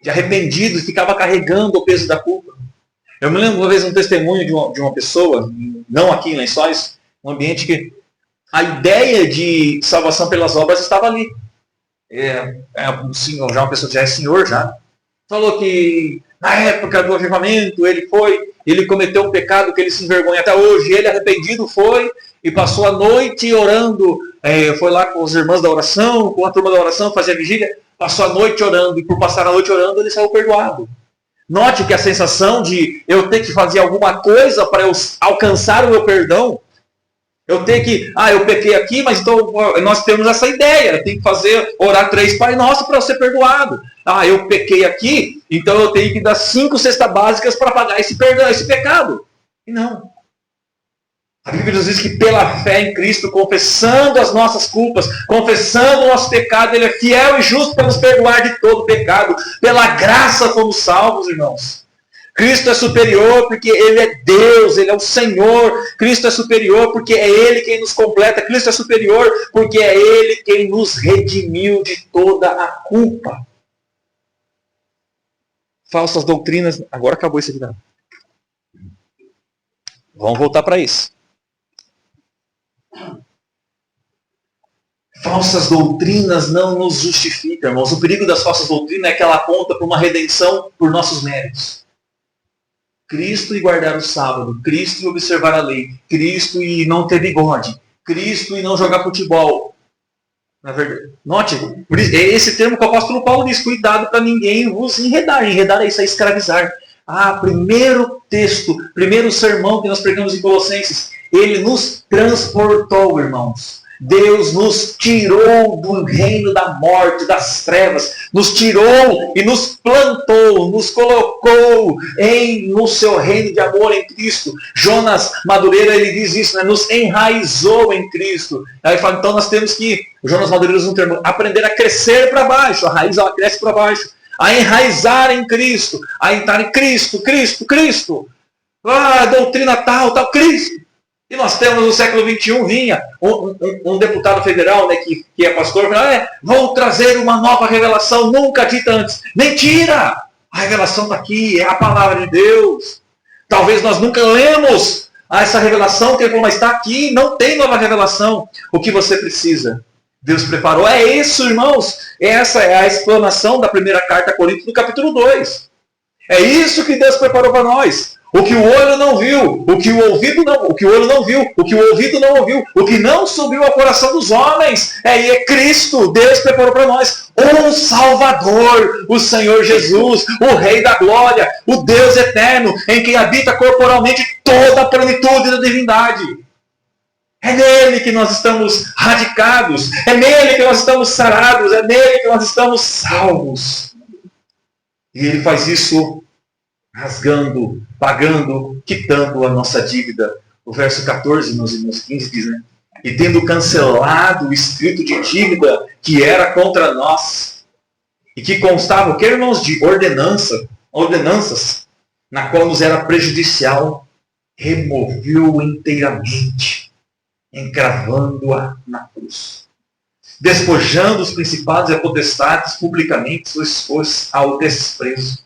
De arrependido, ficava carregando o peso da culpa. Eu me lembro uma vez um testemunho de uma pessoa, não aqui em Lençóis, um ambiente que a ideia de salvação pelas obras estava ali. Um senhor, já uma pessoa que já é senhor, já. Falou que na época do avivamento ele cometeu um pecado que ele se envergonha até hoje. Ele arrependido foi e passou a noite orando. Foi lá com os irmãos da oração, com a turma da oração, fazia vigília. Passou a noite orando e por passar a noite orando ele saiu perdoado. Note que a sensação de eu ter que fazer alguma coisa para eu alcançar o meu perdão. Eu tenho que, eu pequei aqui, mas então nós temos essa ideia. Eu tenho que orar 3 Pai Nosso para eu ser perdoado. Eu pequei aqui, então eu tenho que dar 5 cestas básicas para pagar esse perdão, esse pecado. E não. A Bíblia nos diz que pela fé em Cristo, confessando as nossas culpas, confessando o nosso pecado, Ele é fiel e justo para nos perdoar de todo pecado. Pela graça fomos salvos, irmãos. Cristo é superior porque Ele é Deus, Ele é o Senhor. Cristo é superior porque é Ele quem nos completa. Cristo é superior porque é Ele quem nos redimiu de toda a culpa. Falsas doutrinas. Agora acabou isso aqui. Não. Vamos voltar para isso. Falsas doutrinas não nos justificam, irmãos. O perigo das falsas doutrinas é que ela aponta para uma redenção por nossos méritos. Cristo e guardar o sábado, Cristo e observar a lei, Cristo e não ter bigode, Cristo e não jogar futebol. Na verdade, note, esse termo que o apóstolo Paulo diz, cuidado para ninguém vos enredar. Enredar é isso, é escravizar. Primeiro texto, primeiro sermão que nós pregamos em Colossenses, ele nos transportou, irmãos. Deus nos tirou do reino da morte, das trevas, nos tirou e nos plantou, nos colocou no seu reino de amor em Cristo. Jonas Madureira, ele diz isso, nos enraizou em Cristo. Aí fala, então nós temos que, Jonas Madureira usa um termo, aprender a crescer para baixo, a raiz ela cresce para baixo, a enraizar em Cristo, a entrar em Cristo, Cristo. Doutrina tal, Cristo. E nós temos no século XXI, vinha um deputado federal, que é pastor, vou trazer uma nova revelação, nunca dita antes. Mentira! A revelação está aqui, é a palavra de Deus. Talvez nós nunca lemos essa revelação, que ele falou, mas está aqui, não tem nova revelação. O que você precisa? Deus preparou. É isso, irmãos. Essa é a explanação da primeira carta a Coríntios, no capítulo 2. É isso que Deus preparou para nós. O que o olho não viu, o que o ouvido não, o que o olho não viu, o que o ouvido não ouviu, o que não subiu ao coração dos homens, é Cristo. Deus preparou para nós um Salvador, o Senhor Jesus, o Rei da Glória, o Deus eterno, em quem habita corporalmente toda a plenitude da divindade. É nele que nós estamos radicados, é nele que nós estamos sarados, é nele que nós estamos salvos. E ele faz isso rasgando, pagando, quitando a nossa dívida. O verso 14, meus irmãos, 15 diz, né? E tendo cancelado o escrito de dívida que era contra nós, e que constava, o que, irmãos, de ordenanças, na qual nos era prejudicial, removeu inteiramente, encravando-a na cruz. Despojando os principados e potestades, publicamente os expôs ao desprezo,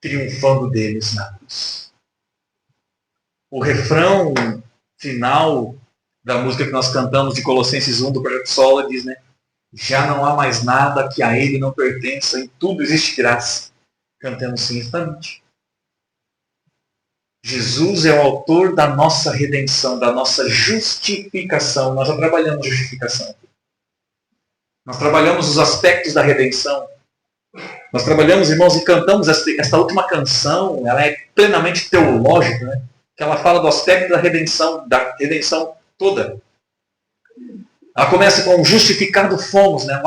triunfando deles na cruz. O refrão final da música que nós cantamos de Colossenses 1 do Projeto Sola diz, né? Já não há mais nada que a ele não pertença, em tudo existe graça. Cantamos sim, exatamente. Jesus é o autor da nossa redenção, da nossa justificação. Nós já trabalhamos justificação. Nós trabalhamos os aspectos da redenção. Nós trabalhamos, irmãos, e cantamos esta última canção, ela é plenamente teológica, né? Que ela fala do aspecto da redenção toda. Ela começa com justificado fomos, né?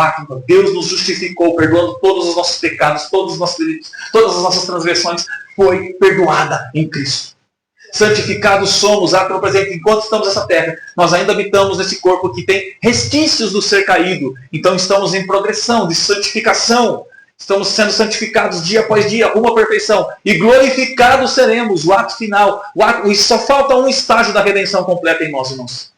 Deus nos justificou, perdoando todos os nossos pecados, todos os nossos delitos, todas as nossas transgressões, foi perdoada em Cristo. Santificados somos, por exemplo, enquanto estamos nessa terra, nós ainda habitamos nesse corpo que tem resquícios do ser caído. Então estamos em progressão de santificação. Estamos sendo santificados dia após dia, rumo à perfeição. E glorificados seremos, o ato final. Só falta um estágio da redenção completa em nós, irmãos.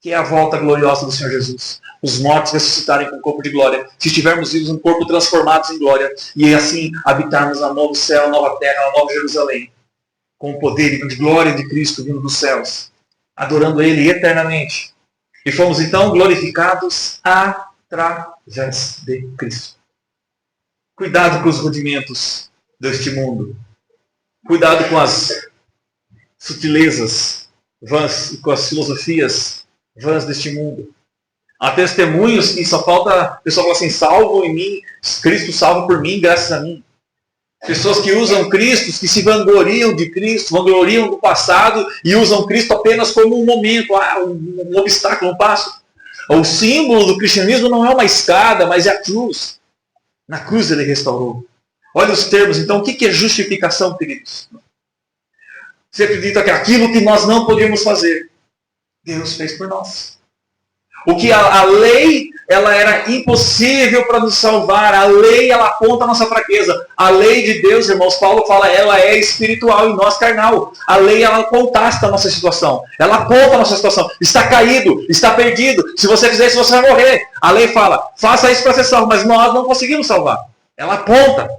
Que é a volta gloriosa do Senhor Jesus. Os mortos ressuscitarem com o corpo de glória. Se estivermos vivos, um corpo transformados em glória. E assim habitarmos na nova céu, nova terra, na nova Jerusalém. Com o poder e de glória de Cristo vindo dos céus. Adorando Ele eternamente. E fomos então glorificados através de Cristo. Cuidado com os rudimentos deste mundo. Cuidado com as sutilezas vãs e com as filosofias vãs deste mundo. Há testemunhos que só falta a pessoa falar assim, salvo em mim, Cristo salva por mim, graças a mim. Pessoas que usam Cristo, que se vangloriam de Cristo, vangloriam do passado e usam Cristo apenas como um momento, um obstáculo, um passo. O símbolo do cristianismo não é uma escada, mas é a cruz. Na cruz ele restaurou. Olha os termos, então, o que é justificação, queridos? Você acredita que aquilo que nós não podíamos fazer, Deus fez por nós. O que a lei, ela era impossível para nos salvar. A lei, ela aponta a nossa fraqueza. A lei de Deus, irmãos, Paulo fala, ela é espiritual e nós carnal. A lei, ela contasta a nossa situação. Ela aponta a nossa situação. Está caído, está perdido. Se você fizer isso, você vai morrer. A lei fala, faça isso para ser salvo, mas nós não conseguimos salvar. Ela aponta.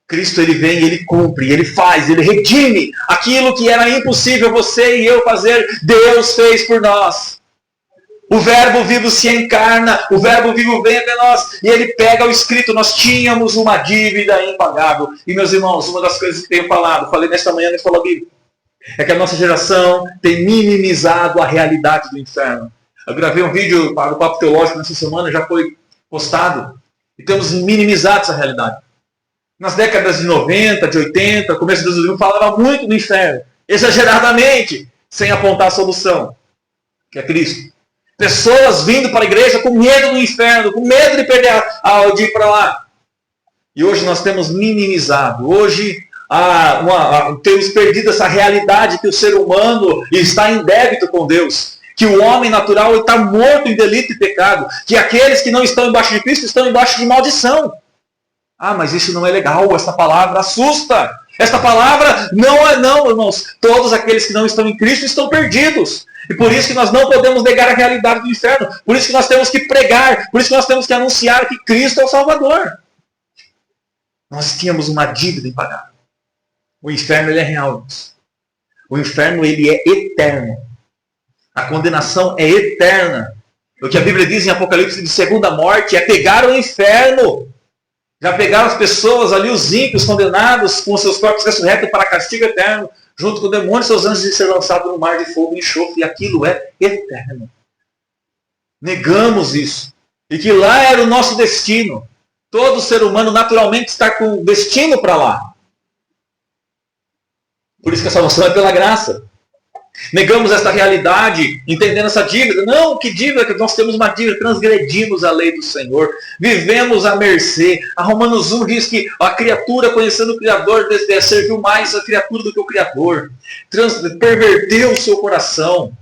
Cristo, ele vem, ele cumpre, ele faz, ele redime. Aquilo que era impossível você e eu fazer, Deus fez por nós. O verbo vivo se encarna, o verbo vivo vem até nós, e ele pega o escrito, nós tínhamos uma dívida impagável. E meus irmãos, uma das coisas que tenho falado, falei nesta manhã na escola bíblica, é que a nossa geração tem minimizado a realidade do inferno. Eu gravei um vídeo para o Papo Teológico nessa semana, já foi postado, e temos minimizado essa realidade. Nas décadas de 90, de 80, começo dos 2000, falava muito do inferno, exageradamente, sem apontar a solução, que é Cristo. Pessoas vindo para a igreja com medo do inferno, com medo de perder de ir para lá. E hoje nós temos minimizado. Hoje temos perdido essa realidade que o ser humano está em débito com Deus. Que o homem natural está morto em delito e pecado. Que aqueles que não estão embaixo de Cristo estão embaixo de maldição. Mas isso não é legal. Essa palavra assusta. Esta palavra não, irmãos. Todos aqueles que não estão em Cristo estão perdidos. E por isso que nós não podemos negar a realidade do inferno. Por isso que nós temos que pregar. Por isso que nós temos que anunciar que Cristo é o Salvador. Nós tínhamos uma dívida impagável. O inferno, ele é real, irmãos. O inferno, ele é eterno. A condenação é eterna. O que a Bíblia diz em Apocalipse de segunda morte é pegar o inferno. Já pegaram as pessoas ali, os ímpios condenados, com seus corpos ressurretos para castigo eterno, junto com o demônio e seus anjos, de ser lançados no mar de fogo e enxofre, e aquilo é eterno. Negamos isso. E que lá era o nosso destino. Todo ser humano naturalmente está com destino para lá. Por isso que a salvação é pela graça. Negamos esta realidade, entendendo essa dívida. Não, que dívida? Que nós temos uma dívida, transgredimos a lei do Senhor, vivemos à mercê. A Romanos 1 diz que a criatura, conhecendo o Criador, serviu mais a criatura do que o Criador. Perverteu o seu coração.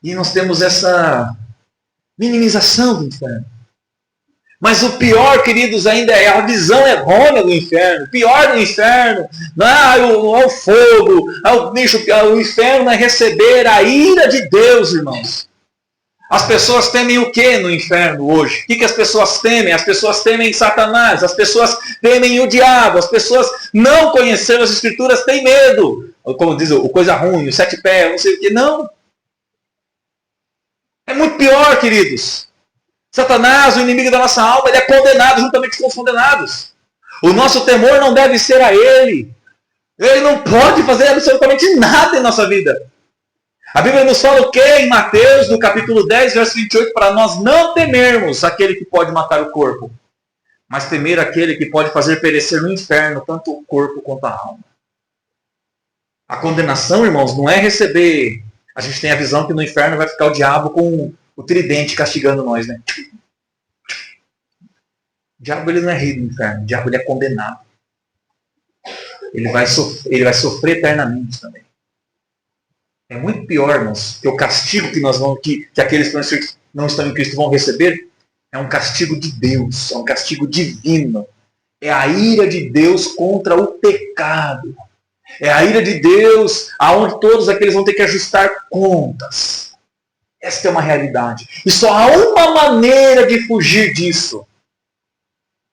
E nós temos essa minimização do inferno. Mas o pior, queridos, ainda é a visão errônea do inferno. O pior do inferno não é o fogo, o inferno é receber a ira de Deus, irmãos. As pessoas temem o que no inferno hoje? O que as pessoas temem? As pessoas temem Satanás, as pessoas temem o diabo, as pessoas não conhecendo as Escrituras têm medo. Como diz o coisa ruim, o 7 pés, não sei o que. Não. É muito pior, queridos. Satanás, o inimigo da nossa alma, ele é condenado juntamente com os condenados. O nosso temor não deve ser a ele. Ele não pode fazer absolutamente nada em nossa vida. A Bíblia nos fala o que em Mateus, no capítulo 10, verso 28, para nós não temermos aquele que pode matar o corpo, mas temer aquele que pode fazer perecer no inferno tanto o corpo quanto a alma. A condenação, irmãos, não é receber. A gente tem a visão que no inferno vai ficar o diabo com o tridente castigando nós, né? O diabo, ele não é rei do inferno. O diabo, ele é condenado. Ele vai sofrer eternamente também. É muito pior, irmãos, que o castigo que aqueles que não estão em Cristo vão receber é um castigo de Deus, é um castigo divino. É a ira de Deus contra o pecado. É a ira de Deus aonde todos aqueles vão ter que ajustar contas. Esta é uma realidade. E só há uma maneira de fugir disso.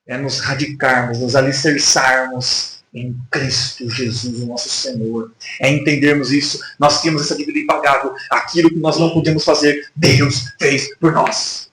É nos radicarmos, nos alicerçarmos em Cristo Jesus, o nosso Senhor. É entendermos isso. Nós temos essa dívida impagável. Aquilo que nós não podemos fazer, Deus fez por nós.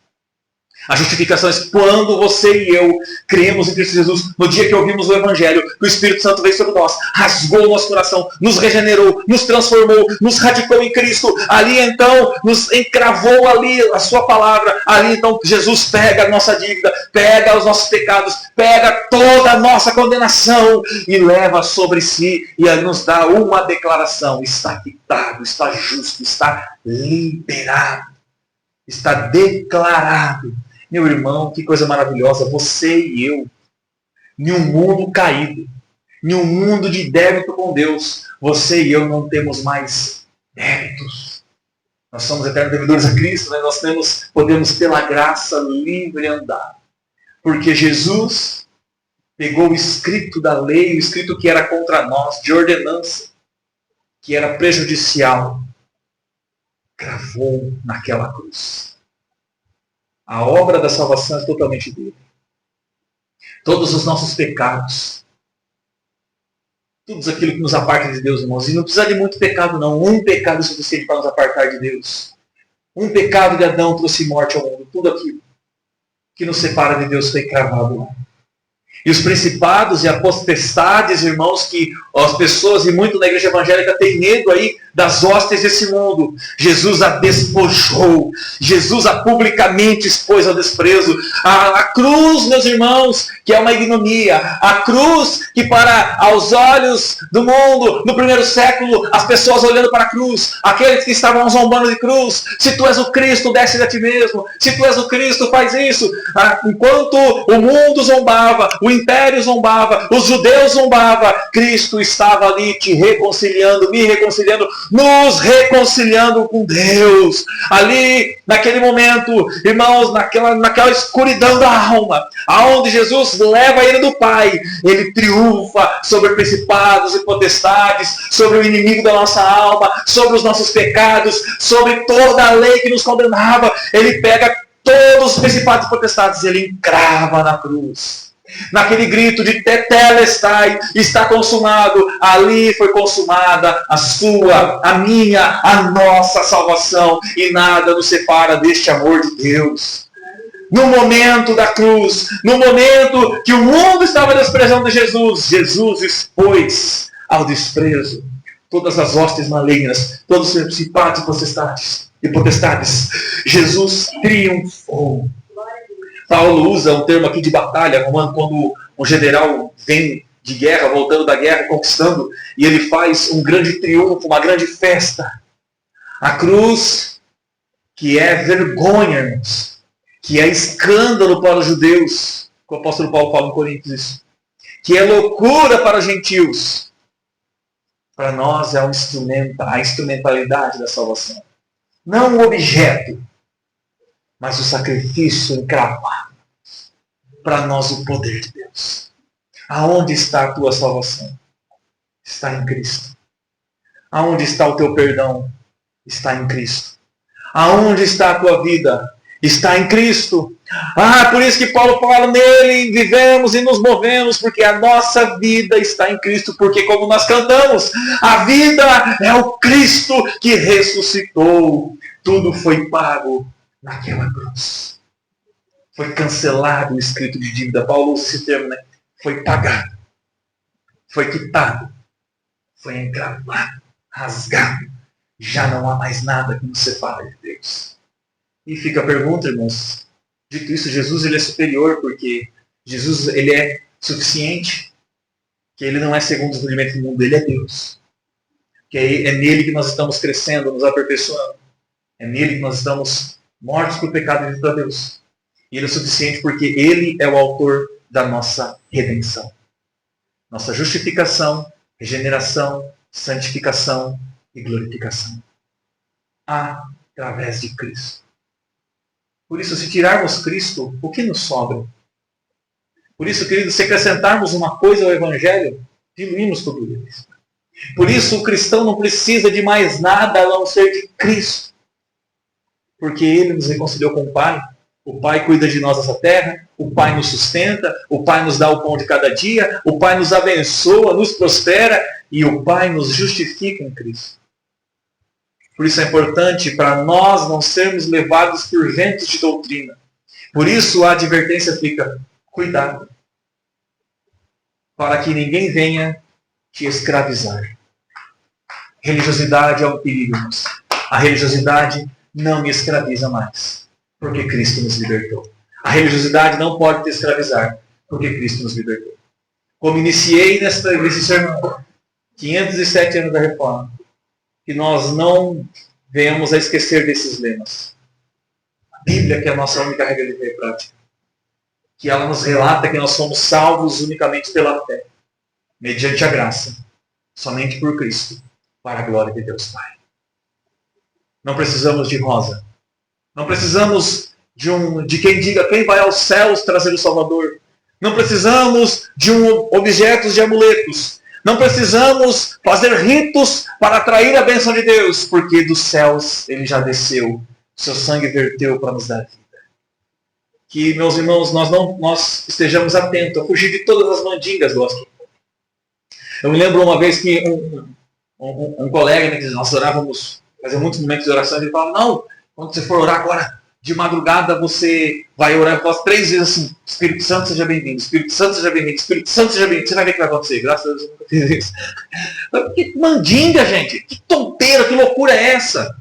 A justificação é quando você e eu cremos em Cristo Jesus, no dia que ouvimos o Evangelho, que o Espírito Santo veio sobre nós, rasgou o nosso coração, nos regenerou, nos transformou, nos radicou em Cristo. Ali então, nos encravou ali a sua palavra. Ali então, Jesus pega a nossa dívida, pega os nossos pecados, pega toda a nossa condenação e leva sobre si e nos dá uma declaração. Está quitado, está justo, está liberado, está declarado. Meu irmão, que coisa maravilhosa, você e eu, em um mundo caído, em um mundo de débito com Deus, você e eu não temos mais débitos. Nós somos eternos devedores a Cristo, né? Nós podemos pela graça livre andar. Porque Jesus pegou o escrito da lei, o escrito que era contra nós, de ordenança, que era prejudicial, cravou naquela cruz. A obra da salvação é totalmente dele. Todos os nossos pecados, tudo aquilo que nos aparta de Deus, irmãos, e não precisa de muito pecado não, um pecado é suficiente para nos apartar de Deus. Um pecado de Adão trouxe morte ao mundo, tudo aquilo que nos separa de Deus foi cravado lá. E os principados e as potestades, irmãos, que as pessoas e muito na igreja evangélica têm medo aí das hostes desse mundo. Jesus a despojou. Jesus a publicamente expôs ao desprezo. A cruz, meus irmãos, que é uma ignomia. A cruz que para aos olhos do mundo, no primeiro século, as pessoas olhando para a cruz, aqueles que estavam zombando de cruz, se tu és o Cristo, desce a ti mesmo. Se tu és o Cristo, faz isso. Enquanto o mundo zombava, o império zombava, os judeus zombavam, Cristo estava ali te reconciliando, me reconciliando, nos reconciliando com Deus. Ali, naquele momento, irmãos, naquela escuridão da alma, aonde Jesus leva a ira do Pai, ele triunfa sobre principados e potestades, sobre o inimigo da nossa alma, sobre os nossos pecados, sobre toda a lei que nos condenava. Ele pega todos os principados e potestades e ele encrava na cruz. Naquele grito de tetelestai, está consumado, ali foi consumada a sua, a minha, a nossa salvação, e nada nos separa deste amor de Deus. No momento da cruz, no momento que o mundo estava desprezando Jesus, Jesus expôs ao desprezo todas as hostes malignas, todos os principados e potestades. Jesus triunfou. Paulo usa um termo aqui de batalha, quando um general vem de guerra, voltando da guerra, conquistando, e ele faz um grande triunfo, uma grande festa. A cruz, que é vergonha, irmãos, que é escândalo para os judeus, que o apóstolo Paulo fala em Coríntios isso, que é loucura para os gentios. Para nós é a instrumentalidade da salvação. Não o objeto, mas o sacrifício encravado. Para nós o poder de Deus. Aonde está a tua salvação? Está em Cristo. Aonde está o teu perdão? Está em Cristo. Aonde está a tua vida? Está em Cristo. Por isso que Paulo fala, nele vivemos e nos movemos, porque a nossa vida está em Cristo, porque como nós cantamos, a vida é o Cristo que ressuscitou. Tudo foi pago naquela cruz. Foi cancelado o escrito de dívida. Paulo usa esse termo, né? Foi pagado. Foi quitado. Foi encravado. Rasgado. Já não há mais nada que nos separe de Deus. E fica a pergunta, irmãos. Dito isso, Jesus ele é superior, porque Jesus ele é suficiente, que ele não é segundo os rudimentos do mundo, ele é Deus. Que é nele que nós estamos crescendo, nos aperfeiçoando. É nele que nós estamos mortos por pecado e vindo a Deus. E ele é suficiente porque ele é o autor da nossa redenção. Nossa justificação, regeneração, santificação e glorificação. Através de Cristo. Por isso, se tirarmos Cristo, o que nos sobra? Por isso, querido, se acrescentarmos uma coisa ao Evangelho, diluímos tudo isso. Por isso, o cristão não precisa de mais nada a não ser de Cristo. Porque Ele nos reconciliou com o Pai. O Pai cuida de nós nessa terra. O Pai nos sustenta. O Pai nos dá o pão de cada dia. O Pai nos abençoa, nos prospera. E o Pai nos justifica em Cristo. Por isso é importante para nós não sermos levados por ventos de doutrina. Por isso a advertência fica, cuidado, para que ninguém venha te escravizar. Religiosidade é um perigo. A religiosidade não me escraviza mais, porque Cristo nos libertou. A religiosidade não pode te escravizar, porque Cristo nos libertou. Como iniciei nesse sermão, 507 anos da Reforma, que nós não venhamos a esquecer desses lemas. A Bíblia, que é a nossa única regra de fé e prática, que ela nos relata que nós somos salvos unicamente pela fé, mediante a graça, somente por Cristo, para a glória de Deus Pai. Não precisamos de rosa. Não precisamos de quem diga quem vai aos céus trazer o Salvador. Não precisamos de objetos de amuletos. Não precisamos fazer ritos para atrair a bênção de Deus, porque dos céus Ele já desceu, seu sangue verteu para nos dar vida. Que, meus irmãos, nós estejamos atentos a fugir de todas as mandingas do gospel. Eu me lembro uma vez que um colega, né, que nós orávamos, fazia muitos momentos de oração, ele falava, não, quando você for orar agora, de madrugada, você vai orar 3 vezes assim, Espírito Santo seja bem-vindo, Espírito Santo seja bem-vindo, Espírito Santo seja bem-vindo. Você vai ver o que vai acontecer. Graças a Deus eu nunca fiz isso. Que mandinga, gente. Que tonteira, que loucura é essa?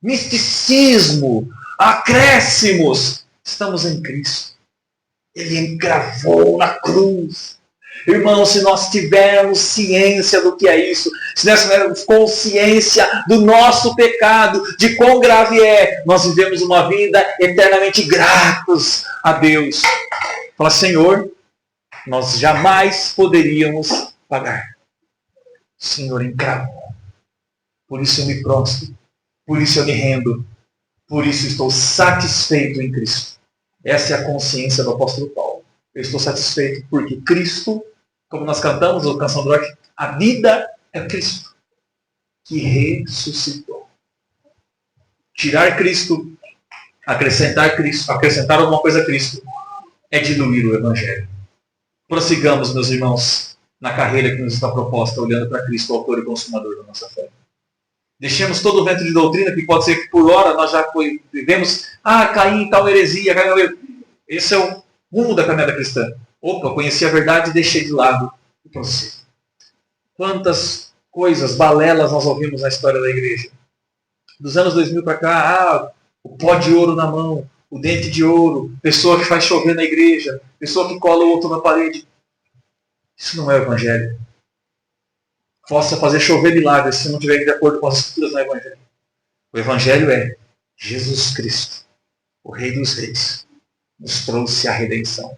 Misticismo, acréscimos. Estamos em Cristo. Ele encravou na cruz. Irmãos, se nós tivermos ciência do que é isso, se nós tivermos consciência do nosso pecado, de quão grave é, nós vivemos uma vida eternamente gratos a Deus. Fala, Senhor, nós jamais poderíamos pagar. O Senhor encravou. Por isso eu me prostro. Por isso eu me rendo. Por isso estou satisfeito em Cristo. Essa é a consciência do apóstolo Paulo. Eu estou satisfeito porque Cristo, como nós cantamos a canção do rock, a vida é Cristo, que ressuscitou. Tirar Cristo, acrescentar alguma coisa a Cristo, é diluir o Evangelho. Prossigamos, meus irmãos, na carreira que nos está proposta, olhando para Cristo, o autor e consumador da nossa fé. Deixemos todo o vento de doutrina, que pode ser que por hora nós já vivemos, caí em tal heresia. Esse é o rumo da caminhada cristã. Opa, conheci a verdade e deixei de lado o processo. Quantas coisas, balelas nós ouvimos na história da igreja. Dos anos 2000 para cá, o pó de ouro na mão, o dente de ouro, pessoa que faz chover na igreja, pessoa que cola o outro na parede. Isso não é o Evangelho. Possa fazer chover milagres se não estiver de acordo com as escrituras no Evangelho. O Evangelho é Jesus Cristo, o Rei dos Reis, nos trouxe a redenção.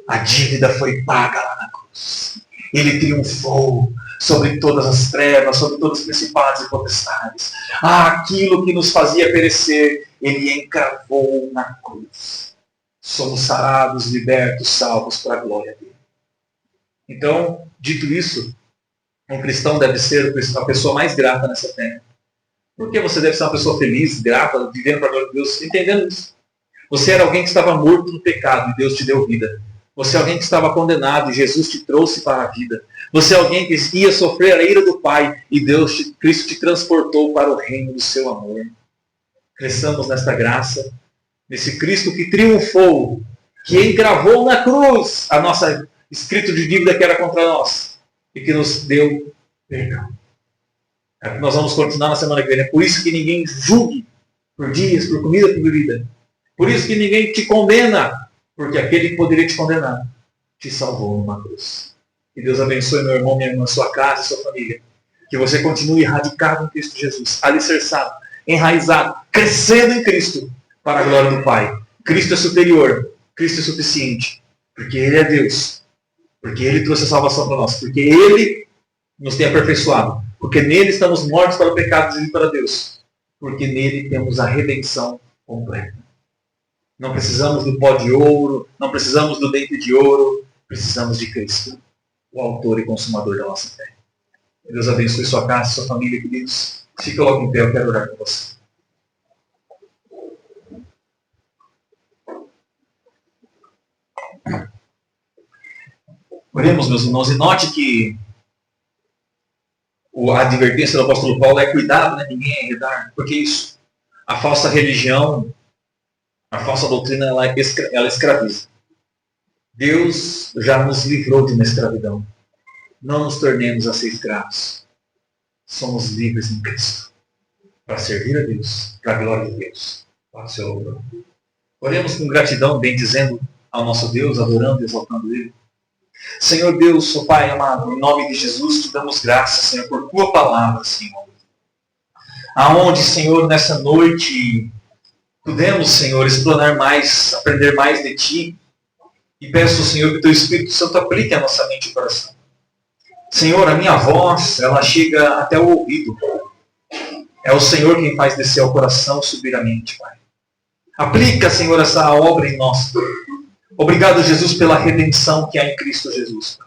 A dívida foi paga lá na cruz. Ele triunfou sobre todas as trevas, sobre todos os principados e potestades. Aquilo que nos fazia perecer, ele encravou na cruz. Somos sarados, libertos, salvos para a glória dele. Então, dito isso, um cristão deve ser a pessoa mais grata nessa terra. Porque você deve ser uma pessoa feliz, grata, vivendo para a glória de Deus, entendendo isso. Você era alguém que estava morto no pecado e Deus te deu vida. Você é alguém que estava condenado e Jesus te trouxe para a vida. Você é alguém que ia sofrer a ira do Pai e Cristo te transportou para o reino do seu amor. Cresçamos nesta graça, nesse Cristo que triunfou, que encravou na cruz a nossa escrito de dívida que era contra nós e que nos deu perdão. Nós vamos continuar na semana que vem. É por isso que ninguém julgue por dias, por comida, por bebida. Por isso que ninguém te condena, porque aquele que poderia te condenar te salvou numa cruz. Que Deus abençoe, meu irmão, minha irmã, sua casa, sua família. Que você continue radicado em Cristo Jesus, alicerçado, enraizado, crescendo em Cristo, para a glória do Pai. Cristo é superior, Cristo é suficiente, porque Ele é Deus, porque Ele trouxe a salvação para nós, porque Ele nos tem aperfeiçoado, porque nele estamos mortos para o pecado e para Deus, porque nele temos a redenção completa. Não precisamos do pó de ouro, não precisamos do dente de ouro, precisamos de Cristo, o autor e consumador da nossa fé. Deus abençoe sua casa, sua família, queridos. Se coloque em pé, eu quero orar com você. Oremos, meus irmãos, e note que a advertência do apóstolo Paulo é cuidado, né? Ninguém é enredar, porque isso, a falsa religião, a falsa doutrina, ela escraviza. Deus já nos livrou de uma escravidão. Não nos tornemos a ser escravos. Somos livres em Cristo. Para servir a Deus, para a glória de Deus, para o seu louvor. Oremos com gratidão, bendizendo ao nosso Deus, adorando e exaltando Ele. Senhor Deus, ó Pai amado, em nome de Jesus, te damos graças, Senhor, por Tua palavra, Senhor. Aonde, Senhor, nessa noite, pudemos, Senhor, explorar mais, aprender mais de Ti. E peço, Senhor, que o Teu Espírito Santo aplique a nossa mente e coração. Senhor, a minha voz, ela chega até o ouvido. É o Senhor quem faz descer ao coração, subir a mente, Pai. Aplica, Senhor, essa obra em nós. Obrigado, Jesus, pela redenção que há em Cristo Jesus.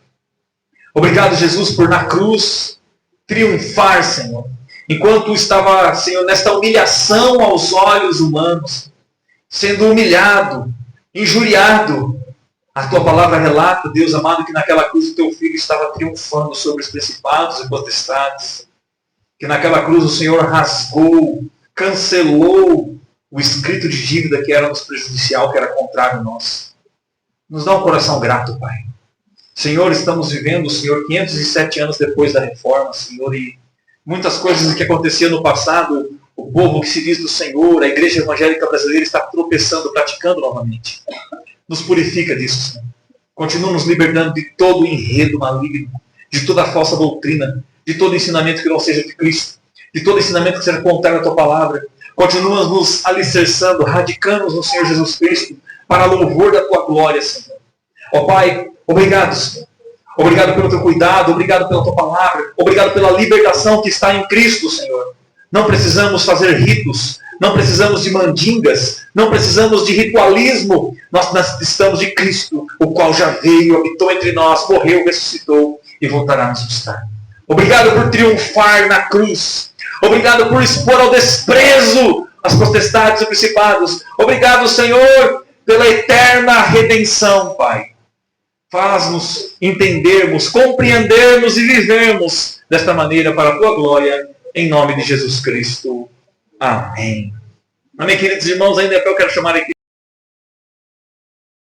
Obrigado, Jesus, por na cruz triunfar, Senhor. Enquanto estava, Senhor, nesta humilhação aos olhos humanos, sendo humilhado, injuriado, a Tua palavra relata, Deus amado, que naquela cruz o Teu Filho estava triunfando sobre os principados e potestades. Que naquela cruz o Senhor rasgou, cancelou o escrito de dívida que era nos prejudicial, que era contrário a nós. Nos dá um coração grato, Pai. Senhor, estamos vivendo, Senhor, 507 anos depois da reforma, Senhor, e muitas coisas que aconteciam no passado, o povo que se diz do Senhor, a igreja evangélica brasileira está tropeçando, praticando novamente. Nos purifica disso, Senhor. Continua nos libertando de todo o enredo maligno, de toda a falsa doutrina, de todo ensinamento que não seja de Cristo, de todo ensinamento que seja contrário à Tua palavra. Continua nos alicerçando, radicando-nos no Senhor Jesus Cristo, para louvor da Tua glória, Senhor. Ó Pai, obrigado, Senhor. Obrigado pelo Teu cuidado, obrigado pela Tua palavra, obrigado pela libertação que está em Cristo, Senhor. Não precisamos fazer ritos, não precisamos de mandingas, não precisamos de ritualismo. Nós necessitamos de Cristo, o qual já veio, habitou entre nós, morreu, ressuscitou e voltará a nos buscar. Obrigado por triunfar na cruz. Obrigado por expor ao desprezo as potestades e principados. Obrigado, Senhor, pela eterna redenção, Pai. Faz-nos entendermos, compreendermos e vivermos desta maneira para a Tua glória em nome de Jesus Cristo. Amém. Amém, queridos irmãos, ainda eu quero chamar aqui